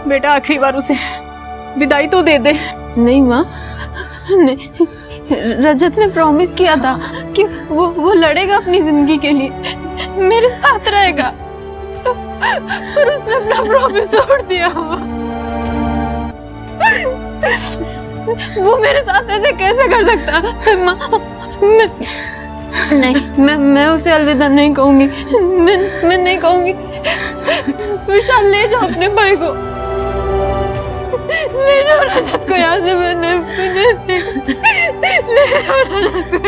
बेटा आखिरी बार उसे विदाई तो दे दे। नहीं माँ, नहीं, रजत ने प्रॉमिस किया था कि वो लड़ेगा अपनी जिंदगी के लिए, मेरे साथ रहेगा, पर उसने अपना प्रॉमिस तोड़ दिया। वो मेरे साथ ऐसे कैसे कर सकता? माँ मैं उसे अलविदा नहीं कहूंगी, मैं नहीं कहूंगी। विशाल ले जाओ अपने भाई को, ले जाओ रजत को यहाँ से, मैंने ले जाओ रजत को।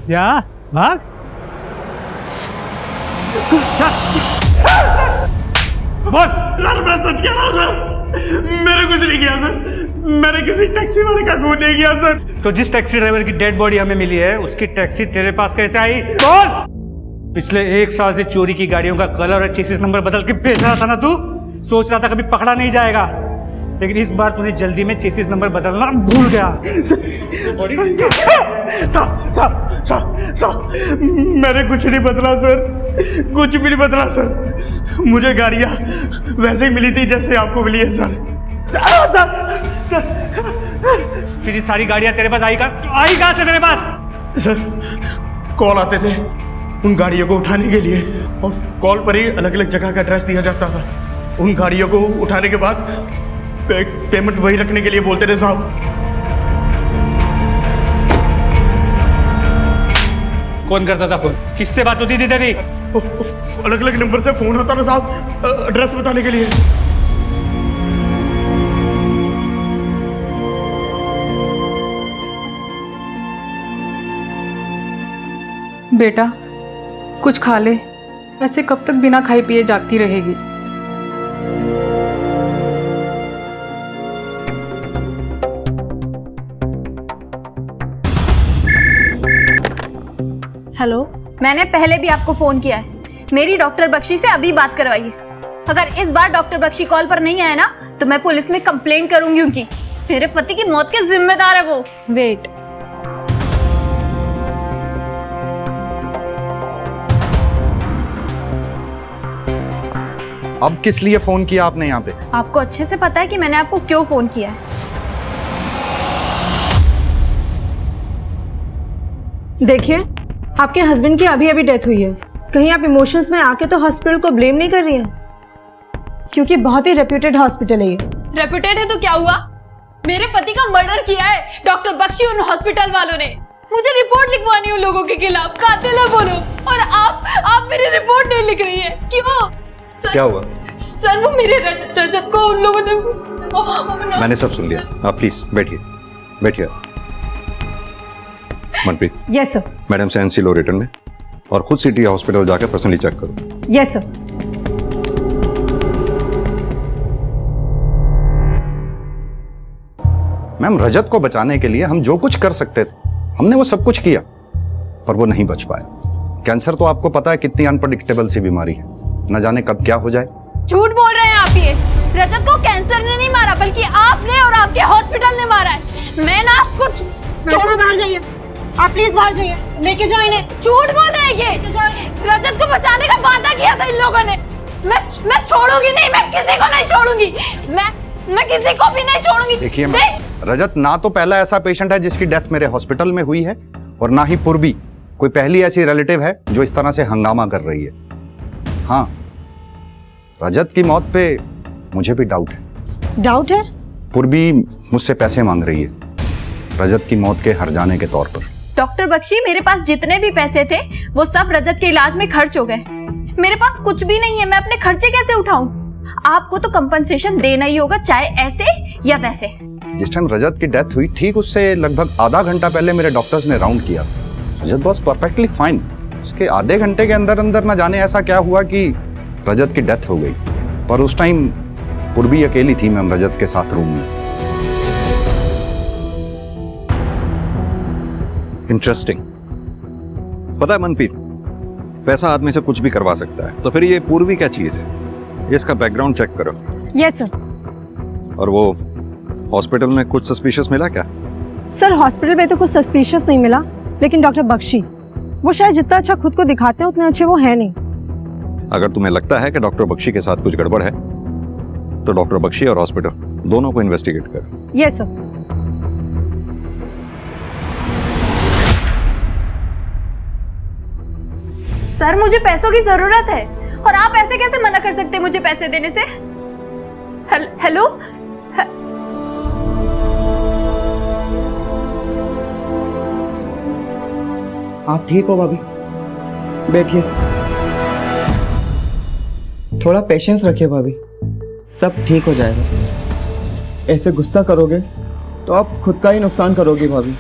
जा भाग। बोल। सर मैं सच कह रहा हूँ सर, मैंने कुछ नहीं किया सर, मैंने किसी टैक्सी वाले का खून नहीं किया सर। तो जिस टैक्सी ड्राइवर की डेड बॉडी हमें मिली है उसकी टैक्सी तेरे पास कैसे आई? बोल। पिछले 1 साल से चोरी की गाड़ियों का कलर और चेसिस नंबर बदल के बेच रहा था ना तू। सोच रहा था कभी पकड़ा नहीं जाएगा, लेकिन इस बार तूने जल्दी में चेसिस नंबर बदलना भूल गया। साहब मैंने कुछ नहीं बदला सर, कुछ भी नहीं बदला सर। मुझे गाड़ियाँ वैसे ही मिली थी जैसे आपको मिली है सर। फिर ये सारी गाड़ियाँ तेरे पास आई कहाँ से तेरे पास? सर कॉल आते थे उन गाड़ियों को उठाने के लिए, और कॉल पर ही अलग अलग जगह का एड्रेस दिया जाता था। उन गाड़ियों को उठाने के बाद पेमेंट वही रखने के लिए बोलते थे साहब। कौन करता था फोन? किससे बात होती थी तेरी? अलग अलग नंबर से फोन आता था साहब, एड्रेस बताने के लिए। बेटा कुछ खा ले, ऐसे कब तक बिना खाए पिए जागती रहेगी? हेलो, मैंने पहले भी आपको फोन किया है। मेरी डॉक्टर बख्शी से अभी बात करवाइए। अगर इस बार डॉक्टर बख्शी कॉल पर नहीं आया ना तो मैं पुलिस में कंप्लेंट करूंगी उनकी। मेरे पति की मौत के जिम्मेदार है वो। वेट, अब किस लिए फोन किया आपने यहाँ पे? आपको अच्छे से पता है कि मैंने आपको क्यों फोन किया है। देखिए, आपके हस्बैंड की अभी अभी डेथ हुई है। कहीं आप इमोशंस में आके तो हॉस्पिटल को ब्लेम नहीं कर रही हैं? क्योंकि बहुत ही रेप्यूटेड हॉस्पिटल है ये। रेप्यूटेड है तो क्या हुआ? मेरे पति का मर्डर किया है डॉक्टर बख्शी उन हॉस्पिटल वालों ने। मुझे रिपोर्ट लिखवानी है उन लोगों के खिलाफ, कातिल है वो लोग। और आप मेरी रिपोर्ट नहीं लिख रही है, क्यों? क्या हुआ? सर वो मेरे रजत को उन लोगों ने। मैंने सब सुन लिया, आप प्लीज बैठिए बैठिए। मनप्रीत। Yes sir. मैडम से एनसी लो रिटर्न में, और खुद सिटी हॉस्पिटल जाकर पर्सनली चेक करो। Yes sir. मैम, रजत को बचाने के लिए हम जो कुछ कर सकते थे हमने वो सब कुछ किया, पर वो नहीं बच पाया। कैंसर तो आपको पता है कितनी अनप्रेडिक्टेबल सी बीमारी है, न जाने कब क्या हो जाए। झूठ बोल रहे हैं आप ये। रजत को कैंसर ने नहीं मारा, बल्कि आपने और आपके हॉस्पिटल ने मारा है। मैं ना कुछ छोड़ो, बाहर जाइए आप, प्लीज बाहर जाइए, लेके जाओ इन्हें। झूठ बोल रहे हैं ये। रजत को बचाने का वादा किया था इन लोगों ने। मैं छोड़ूंगी नहीं, मैं किसी को नहीं छोड़ूंगी। मैं किसी को भी नहीं छोड़ूंगी। देखिए रजत ना तो पहला ऐसा पेशेंट है जिसकी डेथ मेरे हॉस्पिटल में हुई है, और ना ही पूर्वी कोई पहली ऐसी रिलेटिव है जो इस तरह से हंगामा कर रही है। हाँ, रजत की मौत पे मुझे भी डाउट है। डाउट है? पूर्वी मुझसे पैसे मांग रही है रजत की मौत के हर जाने के तौर पर। डॉक्टर बख्शी, मेरे पास जितने भी पैसे थे वो सब रजत के इलाज में खर्च हो गए। मेरे पास कुछ भी नहीं है, मैं अपने खर्चे कैसे उठाऊं? आपको तो कंपनसेशन देना ही होगा, चाहे ऐसे या वैसे। जिस टाइम रजत की डेथ हुई ठीक उससे लगभग आधा घंटा पहले मेरे डॉक्टर्स ने राउंड किया। रजत वाज परफेक्टली फाइन। उसके आधे घंटे के अंदर अंदर न जाने ऐसा क्या हुआ कि रजत की डेथ हो गई। पर उस टाइम पूर्वी अकेली थी मैम रजत के साथ रूम में। इंटरेस्टिंग। पता है मनप्रीत, पैसा आदमी से कुछ भी करवा सकता है, तो फिर ये पूर्वी क्या चीज है? इसका बैकग्राउंड चेक करो। Yes sir. और वो हॉस्पिटल में कुछ सस्पिशियस मिला क्या? सर हॉस्पिटल में तो कुछ सस्पिशियस नहीं मिला, लेकिन डॉक्टर बख्शी, वो शायद जितना अच्छा खुद को दिखाते हैं उतने अच्छे वो है नहीं। अगर तुम्हें लगता है कि डॉक्टर बख्शी के साथ कुछ गड़बड़ है तो डॉक्टर बख्शी और हॉस्पिटल दोनों को इन्वेस्टिगेट करो। Yes sir. सर मुझे पैसों की जरूरत है, और आप ऐसे कैसे मना कर सकते हैं मुझे पैसे देने से? हेलो, आप ठीक हो भाभी? बैठिए, थोड़ा पेशेंस रखिए भाभी, सब ठीक हो जाएगा। ऐसे गुस्सा करोगे तो आप खुद का ही नुकसान करोगे भाभी।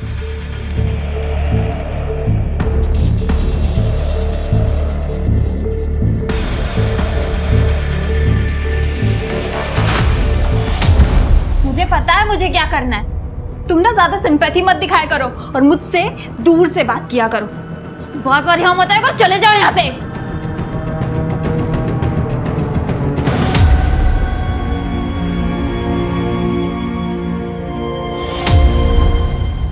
मुझे पता है मुझे क्या करना है। तुम ना ज्यादा सिंपैथी मत दिखाया करो और मुझसे दूर से बात किया करो। बार बार यहाँ मत आया कर, चले जाओ यहाँ से।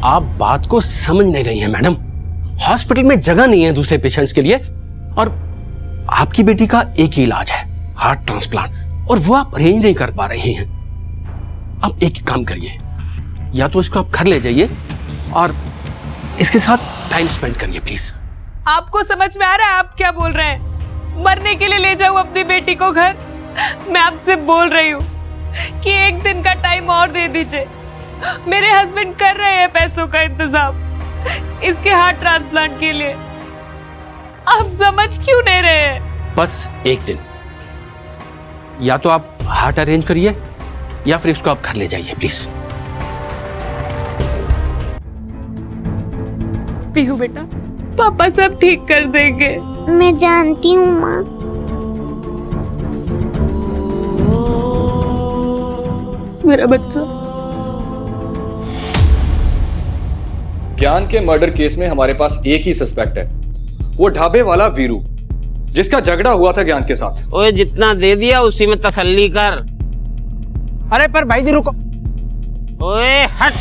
आप बात को समझ नहीं रही हैं मैडम। हॉस्पिटल में जगह नहीं है दूसरे पेशेंट्स के लिए, और आपकी बेटी का एक ही इलाज है, हार्ट ट्रांसप्लांट, और वो आप अरेंज नहीं कर पा रही हैं। आप एक काम करिए, या तो इसको आप घर ले जाइए और इसके साथ टाइम स्पेंड करिए प्लीज। आपको समझ में आ रहा है आप क्या बोल रहे हैं? मरने के लिए ले जाऊं अपनी बेटी को घर? मैं आपसे बोल रही हूँ कि एक दिन का टाइम और दे दीजिए। मेरे हस्बैंड कर रहे हैं पैसों का इंतजाम इसके हार्ट ट्रांसप्लांट के लिए। आप समझ क्यों नहीं रहे हैं? बस एक दिन, या तो आप हार्ट अरेंज करिए या फिर इसको आप घर ले जाइए प्लीज। पीहू बेटा, पापा सब ठीक कर देंगे। मैं जानती हूँ माँ। मेरा बच्चा। ज्ञान के मर्डर केस में हमारे पास एक ही सस्पेक्ट है, वो ढाबे वाला वीरू, जिसका झगड़ा हुआ था ज्ञान के साथ। ओए जितना दे दिया उसी में तसल्ली कर। अरे पर भाई जी रुको। ओए हट।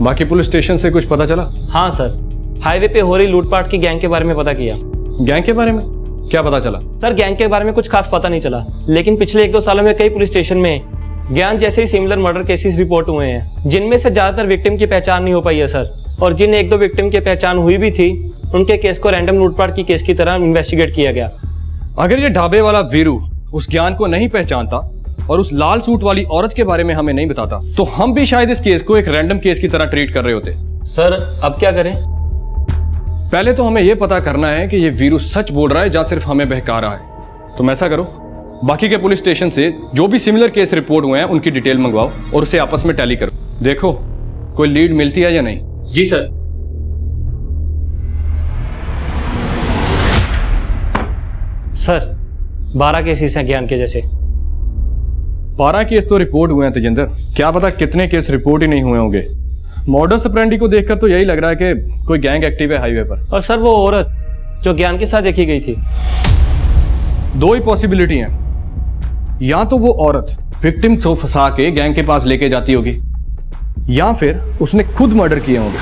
बाकी पुलिस स्टेशन से कुछ पता चला? हाँ सर, हाईवे पे हो रही लूटपाट की गैंग के बारे में पता किया। गैंग के बारे में क्या पता चला? सर गैंग के बारे में कुछ खास पता नहीं चला, लेकिन पिछले 1-2 सालों में कई पुलिस स्टेशन में ज्ञान जैसे ही सिमिलर मर्डर केसेस रिपोर्ट हुए हैं, जिनमें से ज्यादातर विक्टिम की पहचान नहीं हो पाई है सर। और जिन 1-2 विक्टिम की पहचान हुई भी थी, उनके केस को रैंडम लूटपाट की केस की तरह इन्वेस्टिगेट किया गया। अगर ये ढाबे वाला वीरू उस ज्ञान को नहीं पहचानता और उस लाल सूट वाली औरत के बारे में हमें नहीं बताता, तो हम भी शायद इस केस को एक रैंडम केस की तरह ट्रीट कर रहे होते। सर अब क्या करें? पहले तो हमें यह पता करना है कि ये वीरू सच बोल रहा है या सिर्फ हमें बहका रहा है। तुम ऐसा करो, बाकी के पुलिस स्टेशन से जो भी सिमिलर केस रिपोर्ट हुए हैं उनकी डिटेल मंगवाओ और उसे आपस में टैली करो। देखो कोई लीड मिलती है या नहीं। जी सर। सर 12 केसेस हैं ज्ञान के जैसे। 12 केस तो रिपोर्ट हुए हैं तेजिंदर, क्या पता कितने केस रिपोर्ट ही नहीं हुए होंगे। मॉडस ऑपरेंडी को देखकर तो यही लग रहा है कि कोई गैंग एक्टिव है हाईवे पर। और सर वो औरत जो ज्ञान के साथ देखी गई थी? 2 ही पॉसिबिलिटी हैं, या तो वो औरत विक्टिम को फंसा के गैंग के पास लेके जाती होगी, या फिर उसने खुद मर्डर किए होंगे।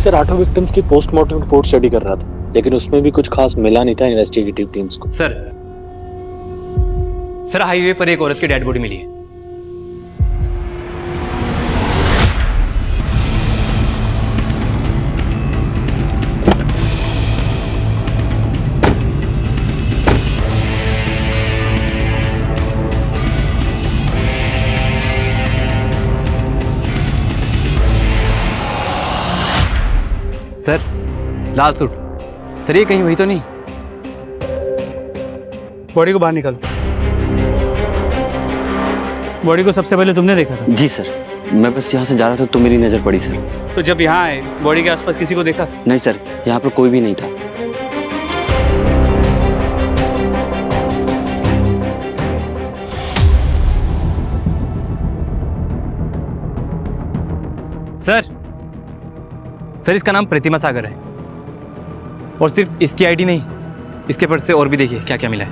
सर 8 विक्टिम्स की पोस्टमार्टम रिपोर्ट स्टडी कर रहा था, लेकिन उसमें भी कुछ खास मिला नहीं था इन्वेस्टिगेटिव टीम्स को। सर हाईवे पर एक औरत की डेड बॉडी मिली है। सर लाल सूट, सर ये कहीं हुई तो नहीं? बॉडी को बाहर निकाल। बॉडी को सबसे पहले तुमने देखा था? जी सर, मैं बस यहाँ से जा रहा था तो मेरी नजर पड़ी सर। तो जब यहाँ आए बॉडी के आसपास किसी को देखा? नहीं सर, यहाँ पर कोई भी नहीं था। सर इसका नाम प्रतिमा सागर है, और सिर्फ इसकी आईडी नहीं, इसके पर्स से और भी देखिए क्या क्या मिला है।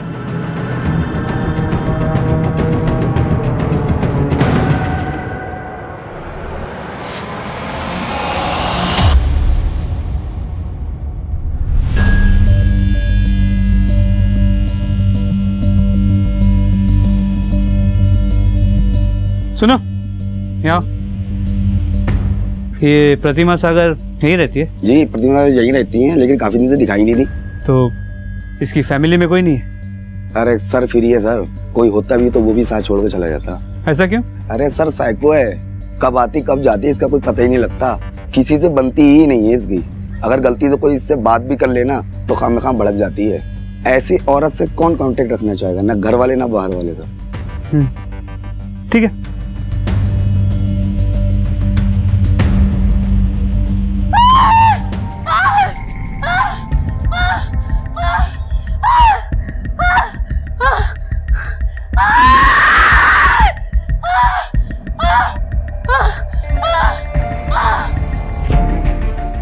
सुनो यहाँ, ये प्रतिमा सागर यहीं रहती है? जी प्रतिमा यहीं रहती हैं, लेकिन काफी दिन से दिखाई नहीं दी। तो इसकी फैमिली में कोई नहीं है? अरे सर फिर ये सर, कोई होता भी तो वो भी साथ छोड़ के चला जाता। ऐसा क्यों? अरे सर साइको है, कब आती कब जाती है इसका कोई पता ही नहीं लगता, किसी से बनती ही नहीं है इसकी। अगर गलती से कोई इससे बात भी कर लेना तो खामखाम भड़क जाती है। ऐसी औरत से कौन कांटेक्ट रखना चाहेगा, ना घर वाले ना बाहर वाले। तो ठीक है,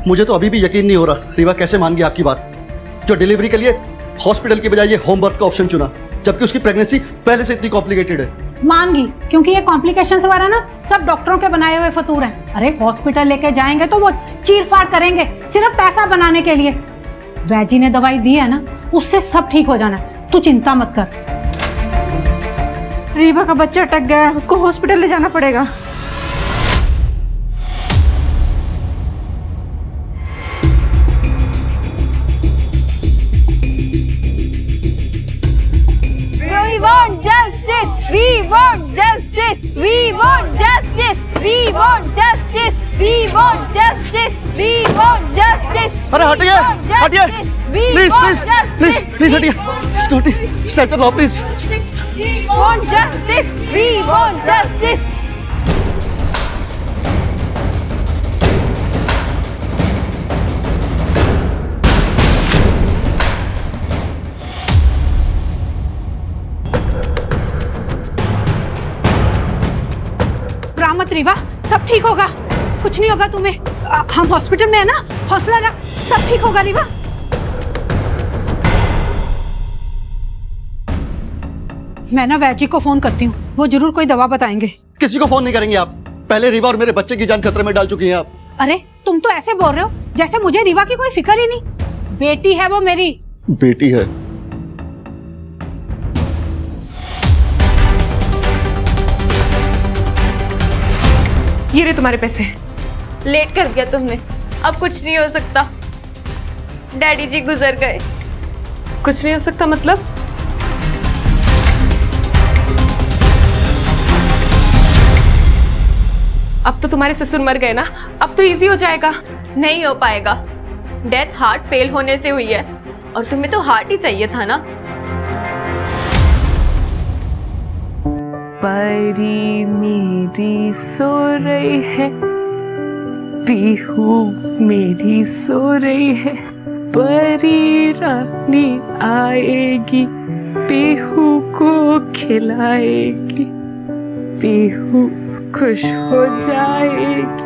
मुझे तो अभी भी यकीन नहीं हो रहा रीवा कैसे मान गई आपकी बात, जो डिलीवरी के लिए हॉस्पिटल के बजाय ये होम बर्थ का ऑप्शन चुना, जबकि उसकी प्रेगनेंसी पहले से इतनी कॉम्प्लिकेटेड है। मान गई, क्योंकि ये कॉम्प्लिकेशंस वगैरह ना सब डॉक्टरों के बनाए हुए फतूर हैं। अरे हॉस्पिटल लेके जाएंगे तो वो चीर फाड़ करेंगे सिर्फ पैसा बनाने के लिए। वैजी ने दवाई दी है ना, उससे सब ठीक हो जाना, तू चिंता मत कर। रीवा का बच्चा अटक गया है, उसको हॉस्पिटल ले जाना पड़ेगा। We want justice. We want justice. We want justice. We want justice. We want justice. We want justice. अरे हटिए, हटिए, प्लीज प्लीज प्लीज प्लीज हटिए, सिक्योरिटी स्ट्रेचर लाओ please. We want justice. We want justice. मत रीवा, सब ठीक होगा, कुछ नहीं होगा तुम्हें। हम हॉस्पिटल में है ना, हौसला रख, सब ठीक होगा रीवा। मैं ना वैजी को फोन करती हूँ, वो जरूर कोई दवा बताएंगे। किसी को फोन नहीं करेंगे आप, पहले रीवा और मेरे बच्चे की जान खतरे में डाल चुकी हैं आप। अरे तुम तो ऐसे बोल रहे हो जैसे मुझे रीवा की कोई फिक्र ही नहीं। बेटी है वो मेरी। बेटी है? ये रहे तुम्हारे पैसे। लेट कर दिया तुमने, अब कुछ नहीं हो सकता। डैडी जी गुजर गए। कुछ नहीं हो सकता मतलब? अब तो तुम्हारे ससुर मर गए ना, अब तो इजी हो जाएगा। नहीं हो पाएगा, डेथ हार्ट फेल होने से हुई है और तुम्हें तो हार्ट ही चाहिए था ना। परी मेरी सो रही है, पीहू मेरी सो रही है, परी रानी आएगी, पीहू को खिलाएगी, पीहू खुश हो जाएगी।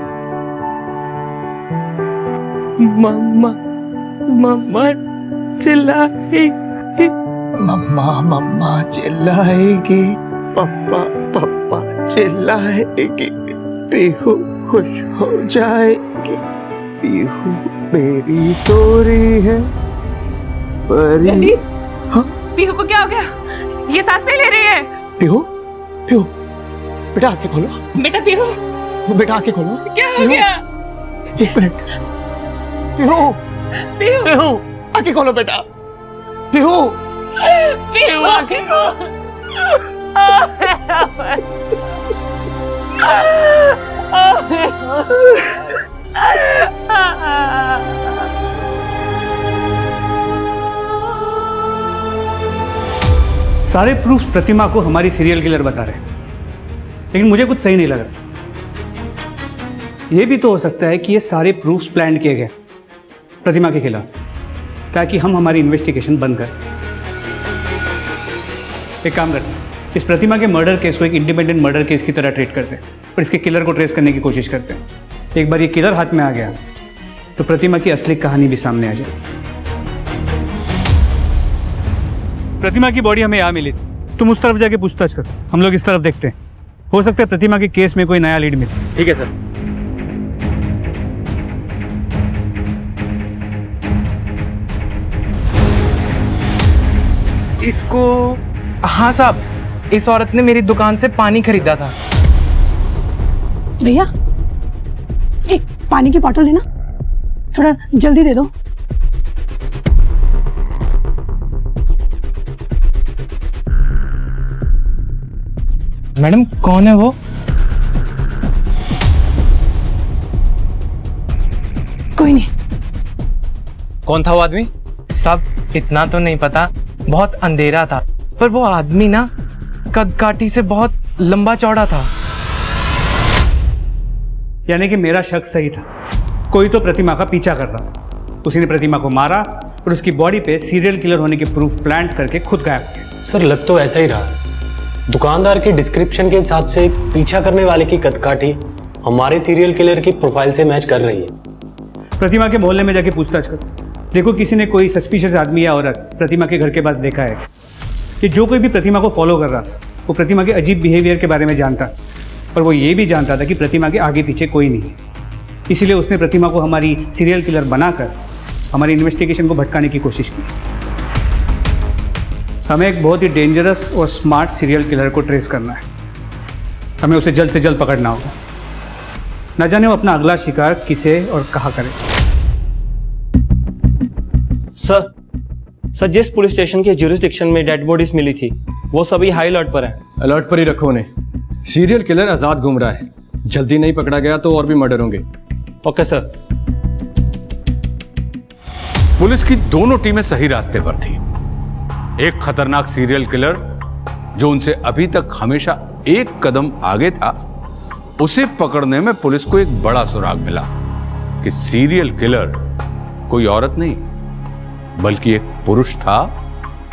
मम्मा मम्मा चिल्लाएगी, मम्मा मम्मा चिल्लाएगी, पापा पापा चिल्लाएगी, पीहू खुश हो जाएगी, पीहू मेरी सो रही है, परी। हाँ? पीहू को क्या हो गया? ये सांस नहीं ले रही है। पीहू पीहू बेटा आंखें खोलो। बेटा पीहू, बेटा आंखें खोलो। क्या हो गया? एक मिनट। पीहू पीहू आंखें खोलो बेटा। पीहू पीहू आंखें खोलो। सारे प्रूफ्स प्रतिमा को हमारी सीरियल किलर बता रहे हैं, लेकिन मुझे कुछ सही नहीं लग रहा। यह भी तो हो सकता है कि ये सारे प्रूफ्स प्लान किए गए प्रतिमा के खिलाफ, ताकि हम हमारी इन्वेस्टिगेशन बंद करें। एक काम करते हैं, इस प्रतिमा के मर्डर केस को एक इंडिपेंडेंट मर्डर केस की तरह ट्रीट करते हैं और इसके किलर को ट्रेस करने की कोशिश करते हैं। एक बार ये किलर हाथ में आ गया तो प्रतिमा की असली कहानी भी सामने आ जाएगी। प्रतिमा की बॉडी हमें यहाँ मिली, तुम उस तरफ जाके पूछताछ करो, हम लोग इस तरफ देखते हैं। हो सकता है प्रतिमा के केस में कोई नया लीड मिले। ठीक है सर। इसको, हाँ साहब, इस औरत ने मेरी दुकान से पानी खरीदा था। भैया एक पानी की बॉटल देना, थोड़ा जल्दी दे दो। मैडम कौन है वो? कोई नहीं। कौन था वो आदमी? सब इतना तो नहीं पता, बहुत अंधेरा था, पर वो आदमी ना कद काठी से बहुत लंबा चौड़ा था। यानी कि मेरा शक सही था, कोई तो प्रतिमा का पीछा कर रहा था। उसी ने प्रतिमा को मारा और उसकी बॉडी पे सीरियल किलर होने के प्रूफ प्लांट करके खुद गायब किया। सर लग तो ऐसा ही रहा है। दुकानदार के डिस्क्रिप्शन के हिसाब से पीछा करने वाले की कदकाठी हमारे सीरियल किलर की प्रोफाइल से मैच कर रही है। प्रतिमा के मोहल्ले में जाके पूछताछ करो। देखो किसी ने कोई सस्पिशियस आदमी या औरत प्रतिमा के घर के पास देखा है कि जो कोई भी प्रतिमा को फॉलो कर रहा था वो प्रतिमा के अजीब बिहेवियर के बारे में जानता, और वो ये भी जानता था कि प्रतिमा के आगे पीछे कोई नहीं है। इसीलिए उसने प्रतिमा को हमारी सीरियल किलर बनाकर हमारी इन्वेस्टिगेशन को भटकाने की कोशिश की। हमें एक बहुत ही डेंजरस और स्मार्ट सीरियल किलर को ट्रेस करना है। हमें उसे जल्द से जल्द पकड़ना होगा। न जाने वो अपना अगला शिकार किसे और कहाँ करे। सर जिस पुलिस स्टेशन के ज्यूरिसडिक्शन में डेड बॉडीज मिली थी वो सभी हाई अलर्ट पर हैं। अलर्ट पर ही रखो उन्हें। सीरियल किलर आजाद घूम रहा है, जल्दी नहीं पकड़ा गया तो और भी मर्डर होंगे। Okay sir. पुलिस की दोनों टीमें सही रास्ते पर थी। एक खतरनाक सीरियल किलर जो उनसे अभी तक हमेशा एक कदम आगे था, उसे पकड़ने में पुलिस को एक बड़ा सुराग मिला कि सीरियल किलर कोई औरत नहीं बल्कि एक पुरुष था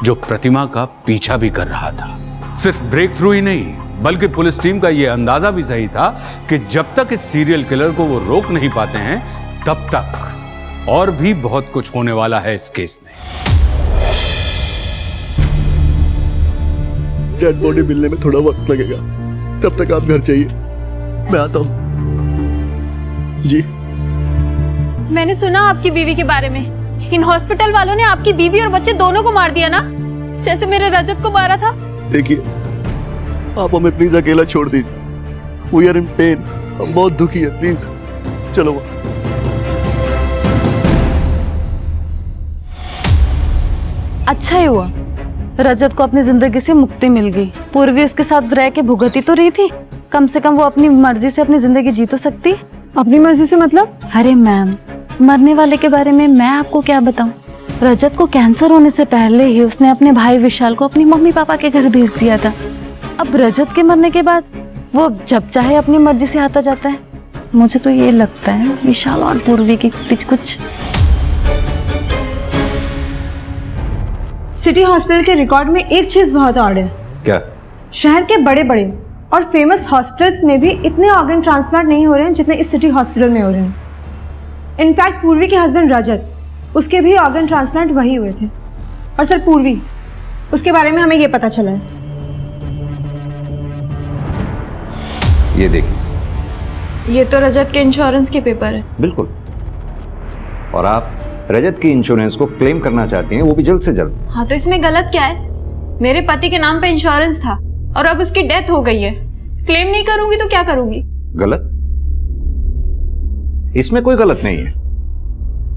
जो प्रतिमा का पीछा भी कर रहा था। सिर्फ ब्रेक थ्रू ही नहीं बल्कि पुलिस टीम का यह अंदाजा भी सही था कि जब तक इस सीरियल किलर को वो रोक नहीं पाते हैं तब तक और भी बहुत कुछ होने वाला है इस केस में। डेड बॉडी मिलने में थोड़ा वक्त लगेगा, तब तक आप घर जाइए, मैं आता हूं। जी मैंने सुना आपकी बीवी के बारे में। इन हॉस्पिटल वालों ने आपकी बीवी और बच्चे दोनों को मार दिया ना, जैसे मेरे रजत को मारा था। देखिए आप हमें प्लीज अकेला छोड़ दीजिए। वी आर इन पेन, हम बहुत दुखी है, प्लीज चलो। अच्छा ही हुआ रजत को अपनी जिंदगी से मुक्ति मिल गई। पूर्वी उसके साथ रह के भुगती तो रही थी, कम से कम वो अपनी मर्जी से अपनी जिंदगी जी तो सकती। अपनी मर्जी से मतलब? अरे मैम, मरने वाले के बारे में मैं आपको क्या बताऊं। रजत को कैंसर होने से पहले ही उसने अपने भाई विशाल को अपनी मम्मी पापा के घर भेज दिया था। अब रजत के मरने के बाद वो जब चाहे अपनी मर्जी से आता जाता है। मुझे तो ये लगता है विशाल और पूर्वी के बीच कुछ। सिटी हॉस्पिटल के रिकॉर्ड में एक चीज बहुत ऑड है। क्या? शहर के बड़े बड़े और फेमस हॉस्पिटल्स में भी इतने ऑर्गन ट्रांसप्लांट नहीं हो रहे हैं जितने इस सिटी हॉस्पिटल में हो रहे हैं। इनफैक्ट पूर्वी के हस्बैंड रजत, उसके भी ऑर्गन ट्रांसप्लांट वही हुए थे। और सर पूर्वी, उसके बारे में हमें ये पता चला है। ये देखिए, ये तो रजत के इंश्योरेंस के पेपर है। बिल्कुल। और आप रजत की इंश्योरेंस को क्लेम करना चाहती हैं, वो भी जल्द से जल्द। हाँ तो इसमें गलत क्या है? मेरे पति के नाम पे इंश्योरेंस था और अब उसकी डेथ हो गई है। क्लेम नहीं करूंगी तो क्या करूंगी? गलत? इसमें कोई गलत नहीं है,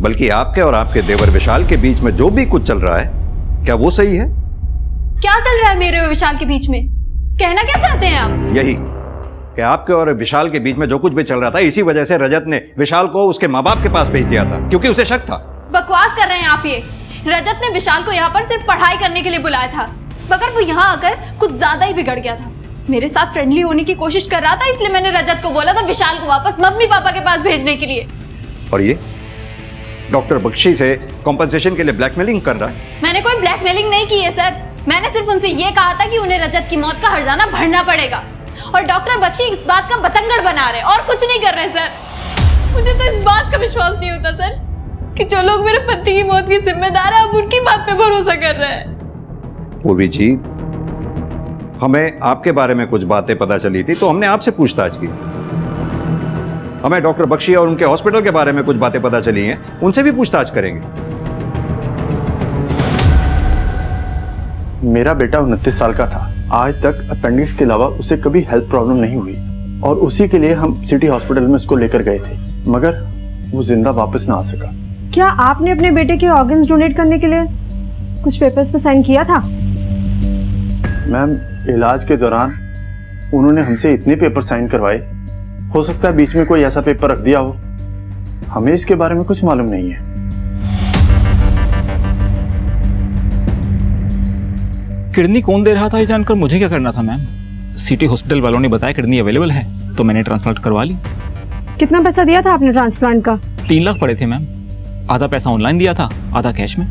बल्कि आपके और आपके देवर विशाल के बीच में जो भी कुछ चल रहा है, क्या वो सही है? क्या चल रहा है मेरे और विशाल के बीच में? कहना क्या चाहते हैं आप? यही कि आपके और विशाल के बीच में जो कुछ भी चल रहा था, इसी वजह से रजत ने विशाल को उसके माँ बाप के पास भेज दिया था, क्योंकि उसे शक था। बकवास कर रहे हैं आप। ये रजत ने विशाल को यहाँ पर सिर्फ पढ़ाई करने के लिए बुलाया था, मगर वो यहाँ आकर कुछ ज्यादा ही बिगड़ गया था। मेरे साथ फ्रेंडली होने की कोशिश कर रहा था, इसलिए मैंने रजत को बोला था विशाल को वापस मम्मी पापा के पास भेजने के लिए। और ये डॉक्टर बख्शी से कॉम्पनसेशन के लिए ब्लैकमेलिंग कर रहा है। मैंने कोई ब्लैकमेलिंग नहीं की है सर, मैंने सिर्फ उनसे ये कहा था कि उन्हें रजत की मौत का हर्जाना भरना पड़ेगा, और डॉक्टर बख्शी इस बात का बतंगड़ बना रहे और कुछ नहीं कर रहे सर। मुझे तो इस बात का विश्वास नहीं होता सर कि जो लोग मेरे पति की मौत के जिम्मेदार है अब उनकी बात पे भरोसा कर रहे हैं। पूर्वी जी, हमें आपके बारे में कुछ बातें पता चली थी तो हमने आपसे पूछताछ की। हमें डॉक्टर बख्शी और उनके हॉस्पिटल के बारे में कुछ बातें पता चली हैं, उनसे भी पूछताछ करेंगे। मेरा बेटा 29 साल का था, आज तक अपेंडिक्स के अलावा उसे कभी हेल्थ प्रॉब्लम नहीं हुई, और उसी के लिए हम सिटी हॉस्पिटल में उसको लेकर गए थे, मगर वो जिंदा वापस ना आ सका। क्या आपने अपने बेटे के ऑर्गन्स डोनेट करने के लिए कुछ पेपर्स पे साइन किया था? मैम, इलाज के दौरान उन्होंने हमसे इतने पेपर साइन करवाए, हो सकता है बीच में कोई ऐसा पेपर रख दिया हो, हमें इसके बारे में कुछ मालूम नहीं है। किडनी कौन दे रहा था ये जानकर मुझे क्या करना था मैम? सिटी हॉस्पिटल वालों ने बताया किडनी अवेलेबल है तो मैंने ट्रांसप्लांट करवा ली। कितना पैसा दिया था आपने ट्रांसप्लांट का? 3 लाख पड़े थे मैम, आधा पैसा ऑनलाइन दिया था, आधा कैश में।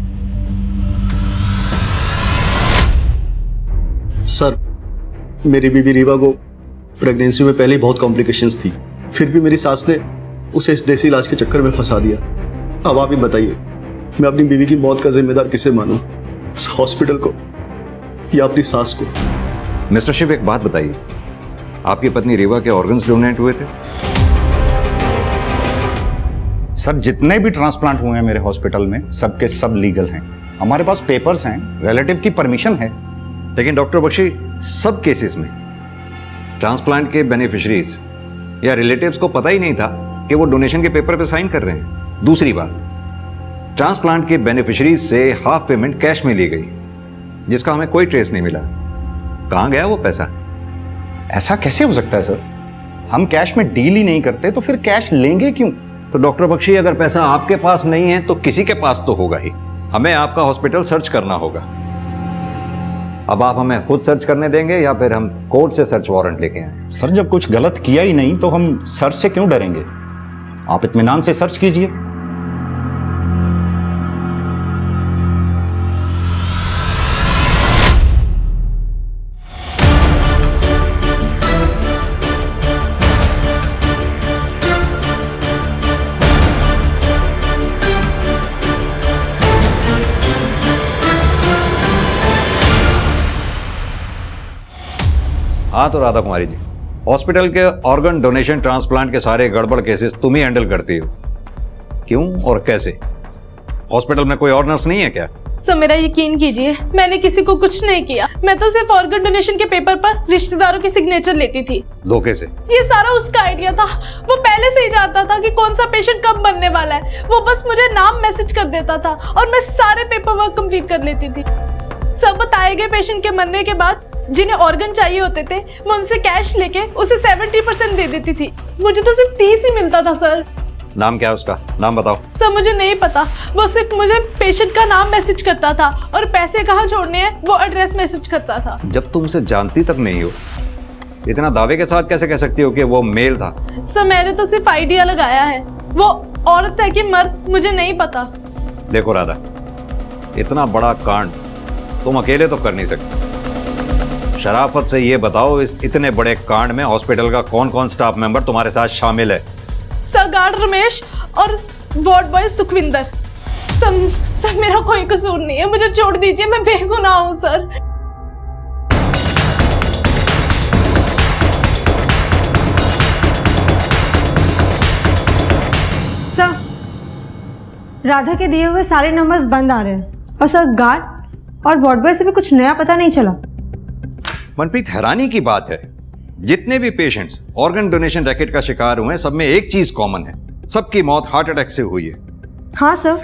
सर, मेरी बीवी रीवा को प्रेगनेंसी में पहले ही बहुत कॉम्प्लिकेशंस थी, फिर भी मेरी सास ने उसे इस देसी इलाज के चक्कर में फंसा दिया। अब आप ही बताइए, मैं अपनी बीवी की मौत का जिम्मेदार किसे मानूं? उस हॉस्पिटल को या अपनी सास को? मिस्टर शिव, एक बात बताइए, आपकी पत्नी रीवा के ऑर्गन्स डोनेट हुए थे? सर, जितने भी ट्रांसप्लांट हुए हैं मेरे हॉस्पिटल में, सबके सब लीगल हैं। हमारे पास पेपर्स हैं, रिलेटिव की परमिशन है। लेकिन डॉक्टर बख्शी, सब केसेस में ट्रांसप्लांट के बेनिफिशरीज या रिलेटिव्स को पता ही नहीं था कि वो डोनेशन के पेपर पे साइन कर रहे हैं। दूसरी बात, ट्रांसप्लांट के बेनिफिशरीज से हाफ पेमेंट कैश में ली गई, जिसका हमें कोई ट्रेस नहीं मिला। कहां गया वो पैसा? ऐसा कैसे हो सकता है सर? हम कैश में डील ही नहीं करते, तो फिर कैश लेंगे क्यों? तो डॉक्टर बख्शी, अगर पैसा आपके पास नहीं है तो किसी के पास तो होगा ही। हमें आपका हॉस्पिटल सर्च करना होगा। अब आप हमें खुद सर्च करने देंगे या फिर हम कोर्ट से सर्च वारंट लेके आए? सर, जब कुछ गलत किया ही नहीं तो हम सर्च से क्यों डरेंगे? आप इत्मीनान से सर्च कीजिए। हाँ तो राधा कुमारी जी, हॉस्पिटल के ऑर्गन डोनेशन ट्रांसप्लांट के सारे गड़बड़ केसेस तुम ही हैंडल करती हो, क्यों और कैसे? हॉस्पिटल में कोई और नर्स नहीं है क्या? सर मेरा यकीन कीजिए, मैंने किसी को कुछ नहीं किया। मैं तो सिर्फ ऑर्गन डोनेशन के पेपर पर रिश्तेदारों की सिग्नेचर लेती थी। धोखे से? ये सारा उसका आइडिया था। वो पहले से ही जानता था कि कौन सा पेशेंट कब बनने वाला है। वो बस मुझे नाम मैसेज कर देता था और मैं सारे पेपर वर्क कंप्लीट कर लेती थी। सब बताए गए पेशेंट के मरने के बाद जिन्हें ऑर्गन चाहिए होते थे, मैं उनसे कैश लेके उसे 70% दे देती थी। मुझे तो सिर्फ 30 ही मिलता था सर। नाम क्या है उसका? नाम बताओ। सर मुझे नहीं पता, वो सिर्फ मुझे पेशेंट का नाम मैसेज करता था और पैसे कहाँ छोड़ने हैं वो एड्रेस मैसेज करता था। जब तुम उसे जानती तक नहीं हो, इतना दावे के साथ कैसे कह सकती हो कि वो मेल था? सर मैंने तो सिर्फ आइडिया लगाया है। वो औरत है कि मर्द मुझे नहीं पता। देखो राधा, इतना बड़ा कांड तुम अकेले तो कर नहीं सकते। शराफत से ये बताओ, इस इतने बड़े कांड में हॉस्पिटल का कौन कौन स्टाफ मेंबर तुम्हारे साथ शामिल है? सर गार्ड रमेश और वार्ड बॉय सुखविंदर। सर मेरा कोई कसूर नहीं है, मुझे छोड़ दीजिए, मैं बेगुनाह हूँ सर। सर राधा के दिए हुए सारे नंबर्स बंद आ रहे हैं और सर गार्ड और वार्ड बॉय से भी कुछ नया पता नहीं चला। मनप्रीत, हैरानी की बात है, जितने भी पेशेंट्स ऑर्गन डोनेशन रैकेट का शिकार हुए हैं, सब में एक चीज कॉमन है, सबकी मौत हार्ट अटैक से हुई है। हाँ सर,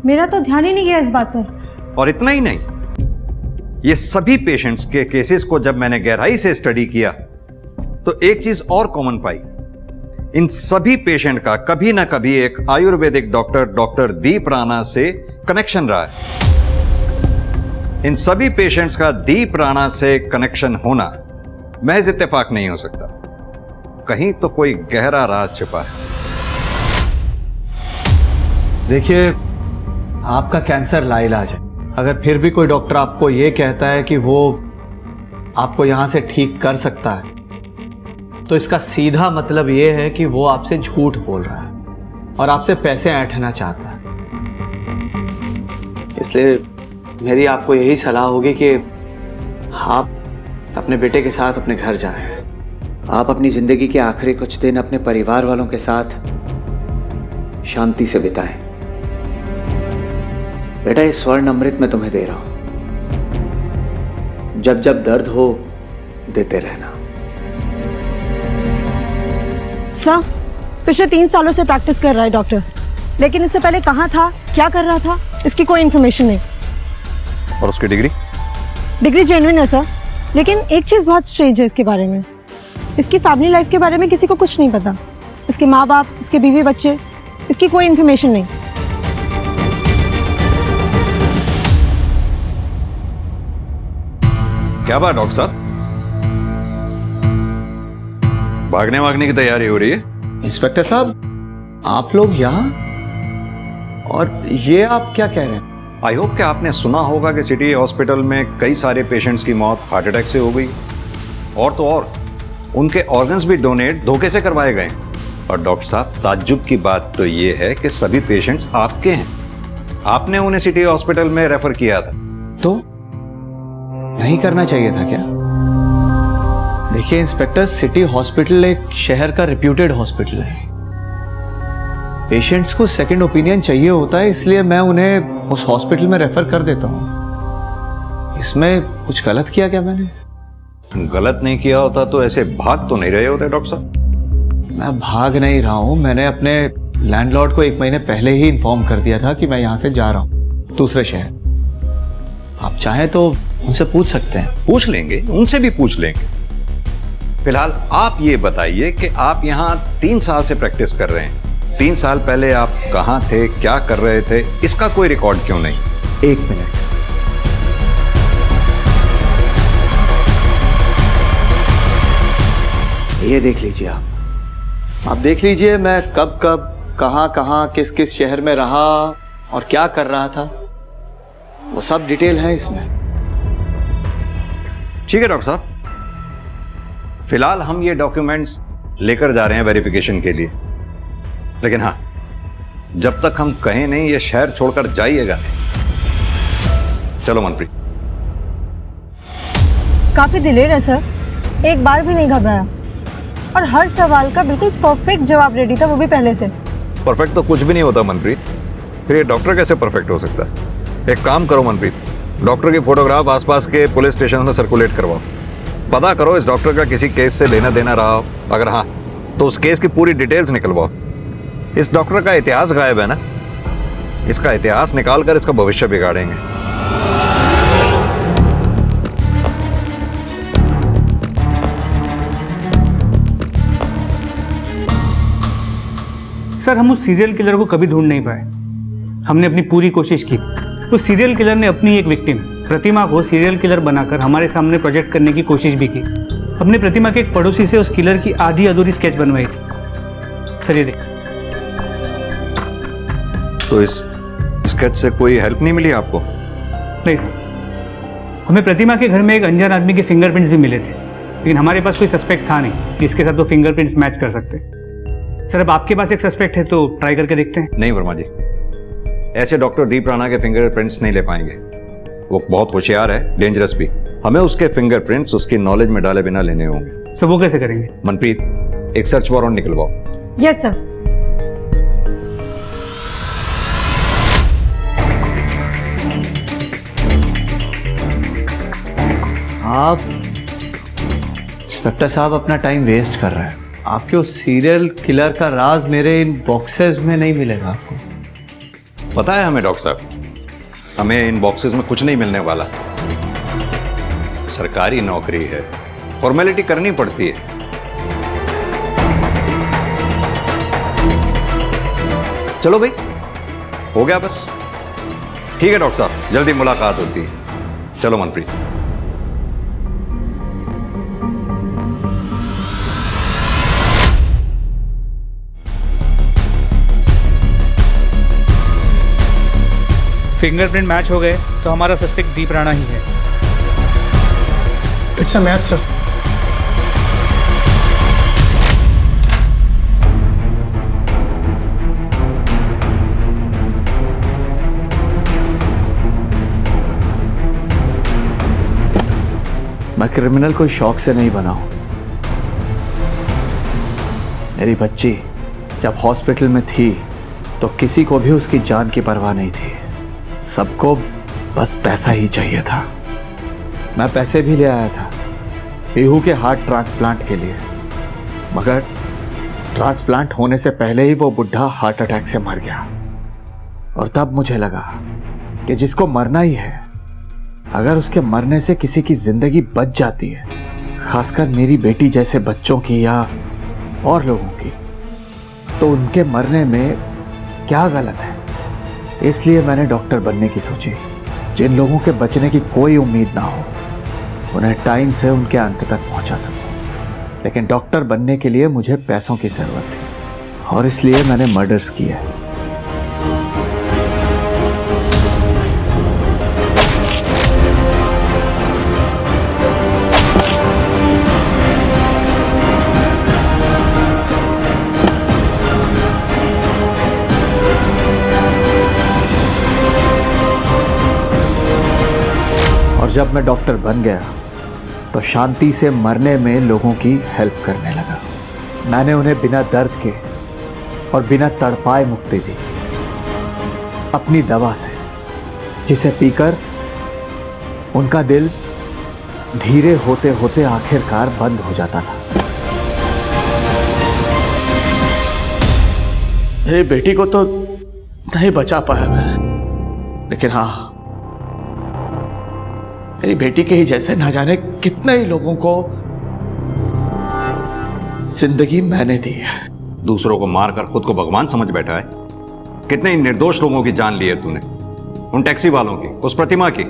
मेरा तो ध्यान ही नहीं गया इस बात पर। और इतना ही नहीं, ये सभी पेशेंट्स के केसेस को जब मैंने गहराई से स्टडी किया तो एक चीज और कॉमन पाई। इन सभी पेशेंट का कभी ना कभी एक आयुर्वेदिक डॉक्टर दीप राणा से कनेक्शन रहा है। इन सभी पेशेंट्स का दीप राणा से कनेक्शन होना महज इत्तेफाक नहीं हो सकता, कहीं तो कोई गहरा राज छिपा है। देखिए, आपका कैंसर लाइलाज है। अगर फिर भी कोई डॉक्टर आपको ये कहता है कि वो आपको यहां से ठीक कर सकता है, तो इसका सीधा मतलब ये है कि वो आपसे झूठ बोल रहा है और आपसे पैसे ऐंठना चाहता है। इसलिए मेरी आपको यही सलाह होगी कि आप अपने बेटे के साथ अपने घर जाएं। आप अपनी जिंदगी के आखिरी कुछ दिन अपने परिवार वालों के साथ शांति से बिताएं। बेटा, ये स्वर्ण अमृत मैं तुम्हें दे रहा हूं, जब जब दर्द हो देते रहना। सर पिछले 3 सालों से प्रैक्टिस कर रहा है डॉक्टर, लेकिन इससे पहले कहाँ था, क्या कर रहा था, इसकी कोई इन्फॉर्मेशन नहीं। और उसकी डिग्री जेन्युइन है सर, लेकिन एक चीज़ बहुत स्ट्रेंज है इसके बारे में। इसकी फैमिली लाइफ के बारे में किसी को कुछ नहीं पता। इसके माँ बाप, इसके बीवी बच्चे, इसकी कोई इन्फॉर्मेशन नहीं। क्या बात डॉक्टर साहब, भागने की तैयारी हो रही है? इंस्पेक्टर साहब, आप लोग यहाँ, और ये आप क्या कह रहे हैं? आई होप कि आपने सुना होगा कि सिटी हॉस्पिटल में कई सारे पेशेंट्स की मौत हार्ट अटैक से हो गई, और तो और उनके ऑर्गन्स भी डोनेट धोखे से करवाए गए। और डॉक्टर साहब, ताज्जुब की बात तो ये है कि सभी पेशेंट्स आपके हैं। आपने उन्हें सिटी हॉस्पिटल में रेफर किया था। तो नहीं करना चाहिए था क्या? देखिए इंस्पेक्टर, सिटी हॉस्पिटल एक शहर का रिप्यूटेड हॉस्पिटल है। पेशेंट्स को सेकंड ओपिनियन चाहिए होता है, इसलिए मैं उन्हें उस हॉस्पिटल में रेफर कर देता हूँ। इसमें कुछ गलत किया क्या मैंने? गलत नहीं किया होता तो ऐसे भाग तो नहीं रहे होते डॉक्टर साहब। मैं भाग नहीं रहा हूँ। मैंने अपने लैंडलॉर्ड को 1 महीने पहले ही इन्फॉर्म कर दिया था कि मैं यहाँ से जा रहा हूँ दूसरे शहर। आप चाहें तो उनसे पूछ सकते हैं। पूछ लेंगे, उनसे भी पूछ लेंगे। फिलहाल आप ये बताइए कि आप यहाँ 3 साल से प्रैक्टिस कर रहे हैं। 3 साल पहले आप कहाँ थे, क्या कर रहे थे, इसका कोई रिकॉर्ड क्यों नहीं? 1 मिनट। ये देख लीजिए आप देख लीजिए मैं कब कब कहाँ कहाँ किस किस शहर में रहा और क्या कर रहा था, वो सब डिटेल है इसमें। ठीक है डॉक्टर साहब, फिलहाल हम ये डॉक्यूमेंट्स लेकर जा रहे हैं वेरिफिकेशन के लिए। लेकिन हाँ, जब तक हम कहें नहीं ये शहर छोड़कर जाइएगा नहीं। चलो मनप्रीत। काफी दिलेर है सर, एक बार भी नहीं घबराया और हर सवाल का बिल्कुल परफेक्ट जवाब रेडी था, वो भी पहले से। परफेक्ट तो कुछ भी नहीं होता मनप्रीत, फिर ये डॉक्टर कैसे परफेक्ट हो सकता है? एक काम करो मनप्रीत, डॉक्टर की फोटोग्राफ आसपास के पुलिस स्टेशन में सर्कुलेट करवाओ। पता करो इस डॉक्टर का किसी केस से लेना देना रहा हो, अगर हाँ तो उस केस की पूरी डिटेल्स निकलवाओ। इस डॉक्टर का इतिहास गायब है ना, इसका इतिहास निकालकर इसका भविष्य बिगाड़ेंगे। सर, हम उस सीरियल किलर को कभी ढूंढ नहीं पाए। हमने अपनी पूरी कोशिश की। उस सीरियल किलर ने अपनी एक विक्टिम प्रतिमा को सीरियल किलर बनाकर हमारे सामने प्रोजेक्ट करने की कोशिश भी की। हमने प्रतिमा के एक पड़ोसी से उस किलर की आधी अधूरी स्केच बनवाई थी। सर ये देख। तो इस स्केच से कोई हेल्प नहीं मिली आपको? नहीं सर, हमें प्रतिमा के घर में एक अनजान आदमी के फिंगरप्रिंट्स भी मिले थे, लेकिन हमारे पास कोई सस्पेक्ट था नहीं जिसके साथ वो फिंगरप्रिंट्स मैच कर सकते। सर, अब आपके पास एक सस्पेक्ट है तो ट्राई करके देखते हैं। नहीं वर्मा जी, ऐसे डॉक्टर दीप राणा के फिंगरप्रिंट्स नहीं ले पाएंगे। वो बहुत होशियार है, डेंजरस भी। हमें उसके फिंगरप्रिंट्स उसकी नॉलेज में डाले बिना लेने होंगे। सर वो कैसे करेंगे? मनप्रीत, एक सर्च वारंट निकलवाओ। Yes sir. आप इंस्पेक्टर साहब अपना टाइम वेस्ट कर रहे हैं। आपके उस सीरियल किलर का राज मेरे इन बॉक्सेस में नहीं मिलेगा आपको। पता है हमें डॉक्टर साहब, हमें इन बॉक्सेस में कुछ नहीं मिलने वाला। सरकारी नौकरी है, फॉर्मेलिटी करनी पड़ती है। चलो भाई, हो गया बस। ठीक है डॉक्टर साहब, जल्दी मुलाकात होती है। चलो मनप्रीत। फिंगरप्रिंट मैच हो गए तो हमारा सस्पेक्ट दीप राणा ही है। It's a match sir. मैं क्रिमिनल कोई शौक से नहीं बना हूं। मेरी बच्ची जब हॉस्पिटल में थी तो किसी को भी उसकी जान की परवाह नहीं थी। सबको बस पैसा ही चाहिए था। मैं पैसे भी ले आया था पीहू के हार्ट ट्रांसप्लांट के लिए, मगर ट्रांसप्लांट होने से पहले ही वो बुढ़ा हार्ट अटैक से मर गया। और तब मुझे लगा कि जिसको मरना ही है, अगर उसके मरने से किसी की जिंदगी बच जाती है, खासकर मेरी बेटी जैसे बच्चों की या और लोगों की, तो उनके मरने में क्या गलत है। इसलिए मैंने डॉक्टर बनने की सोची। जिन लोगों के बचने की कोई उम्मीद ना हो, उन्हें टाइम से उनके अंत तक पहुंचा सकूं। लेकिन डॉक्टर बनने के लिए मुझे पैसों की जरूरत थी और इसलिए मैंने मर्डर्स किए। और जब मैं डॉक्टर बन गया तो शांति से मरने में लोगों की हेल्प करने लगा। मैंने उन्हें बिना दर्द के और बिना तड़पाए मुक्ति दी, अपनी दवा से, जिसे पीकर उनका दिल धीरे होते होते आखिरकार बंद हो जाता था। मेरी बेटी को तो नहीं बचा पाया मैं, लेकिन हाँ, मेरी बेटी के ही जैसे ना जाने कितने ही लोगों को जिंदगी मैंने दी है। दूसरों को मारकर खुद को भगवान समझ बैठा है। कितने ही निर्दोष लोगों की जान ली है तूने, उन टैक्सी वालों की, उस प्रतिमा की।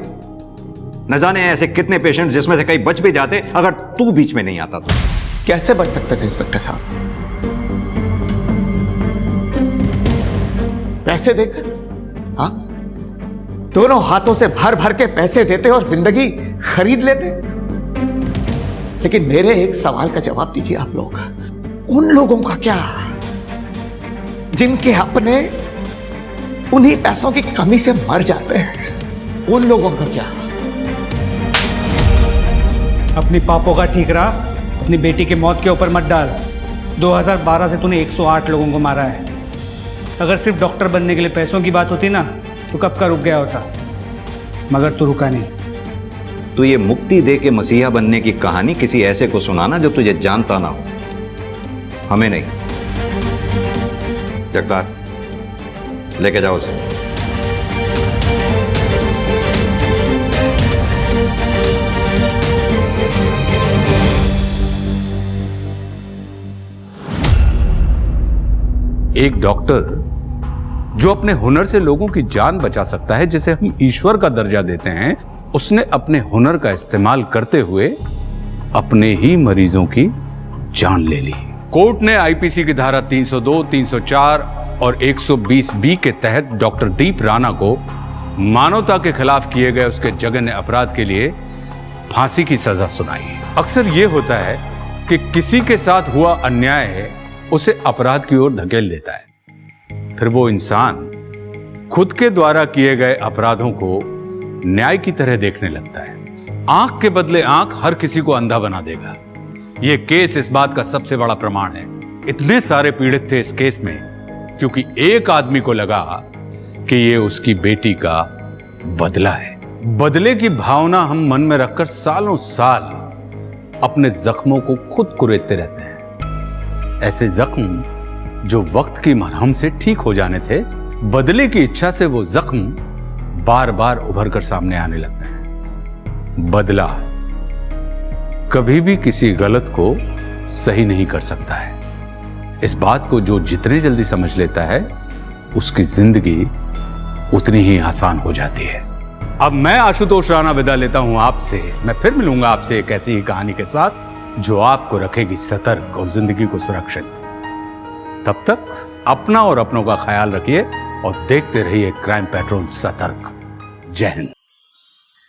न जाने ऐसे कितने पेशेंट जिसमें से कई बच भी जाते अगर तू बीच में नहीं आता तो। कैसे बच सकते थे इंस्पेक्टर साहब? पैसे देकर, हाँ, दोनों हाथों से भर भर के पैसे देते और जिंदगी खरीद लेते। लेकिन मेरे एक सवाल का जवाब दीजिए आप लोग, उन लोगों का क्या जिनके अपने उन्हीं पैसों की कमी से मर जाते हैं? उन लोगों का क्या? अपनी पापों का ठीक रहा, अपनी बेटी की मौत के ऊपर मत डाल। 2012 से तूने 108 लोगों को मारा है। अगर सिर्फ डॉक्टर बनने के लिए पैसों की बात होती ना तो कब का रुक गया होता, मगर तू रुका नहीं। तू ये मुक्ति दे के मसीहा बनने की कहानी किसी ऐसे को सुनाना जो तुझे जानता ना हो, हमें नहीं। जगतार, लेके जाओ उसे। एक डॉक्टर जो अपने हुनर से लोगों की जान बचा सकता है, जिसे हम ईश्वर का दर्जा देते हैं, उसने अपने हुनर का इस्तेमाल करते हुए अपने ही मरीजों की जान ले ली। कोर्ट ने आईपीसी की धारा 302, 304 और 120B के तहत डॉक्टर दीप राणा को मानवता के खिलाफ किए गए उसके जघन्य अपराध के लिए फांसी की सजा सुनाई। अक्सर यह होता है कि किसी के साथ हुआ अन्याय उसे अपराध की ओर धकेल देता है, फिर वो इंसान खुद के द्वारा किए गए अपराधों को न्याय की तरह देखने लगता है। आंख के बदले आंख हर किसी को अंधा बना देगा। यह केस इस बात का सबसे बड़ा प्रमाण है। इतने सारे पीड़ित थे इस केस में क्योंकि एक आदमी को लगा कि यह उसकी बेटी का बदला है। बदले की भावना हम मन में रखकर सालों साल अपने जख्मों को खुद कुरेदते रहते हैं। ऐसे जख्म जो वक्त की मरहम से ठीक हो जाने थे, बदले की इच्छा से वो जख्म बार बार उभर कर सामने आने लगते हैं। बदला कभी भी किसी गलत को सही नहीं कर सकता है। इस बात को जो जितने जल्दी समझ लेता है, उसकी जिंदगी उतनी ही आसान हो जाती है। अब मैं आशुतोष राणा विदा लेता हूं आपसे। मैं फिर मिलूंगा आपसे एक ऐसी ही कहानी के साथ जो आपको रखेगी सतर्क और जिंदगी को सुरक्षित। तब तक अपना और अपनों का ख्याल रखिए और देखते रहिए क्राइम पेट्रोल सतर्क। जय हिंद।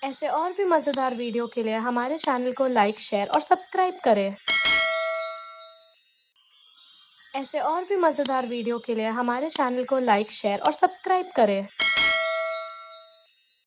ऐसे और भी मजेदार वीडियो के लिए हमारे चैनल को लाइक, शेयर और सब्सक्राइब करें। ऐसे और भी मजेदार वीडियो के लिए हमारे चैनल को लाइक, शेयर और सब्सक्राइब करें।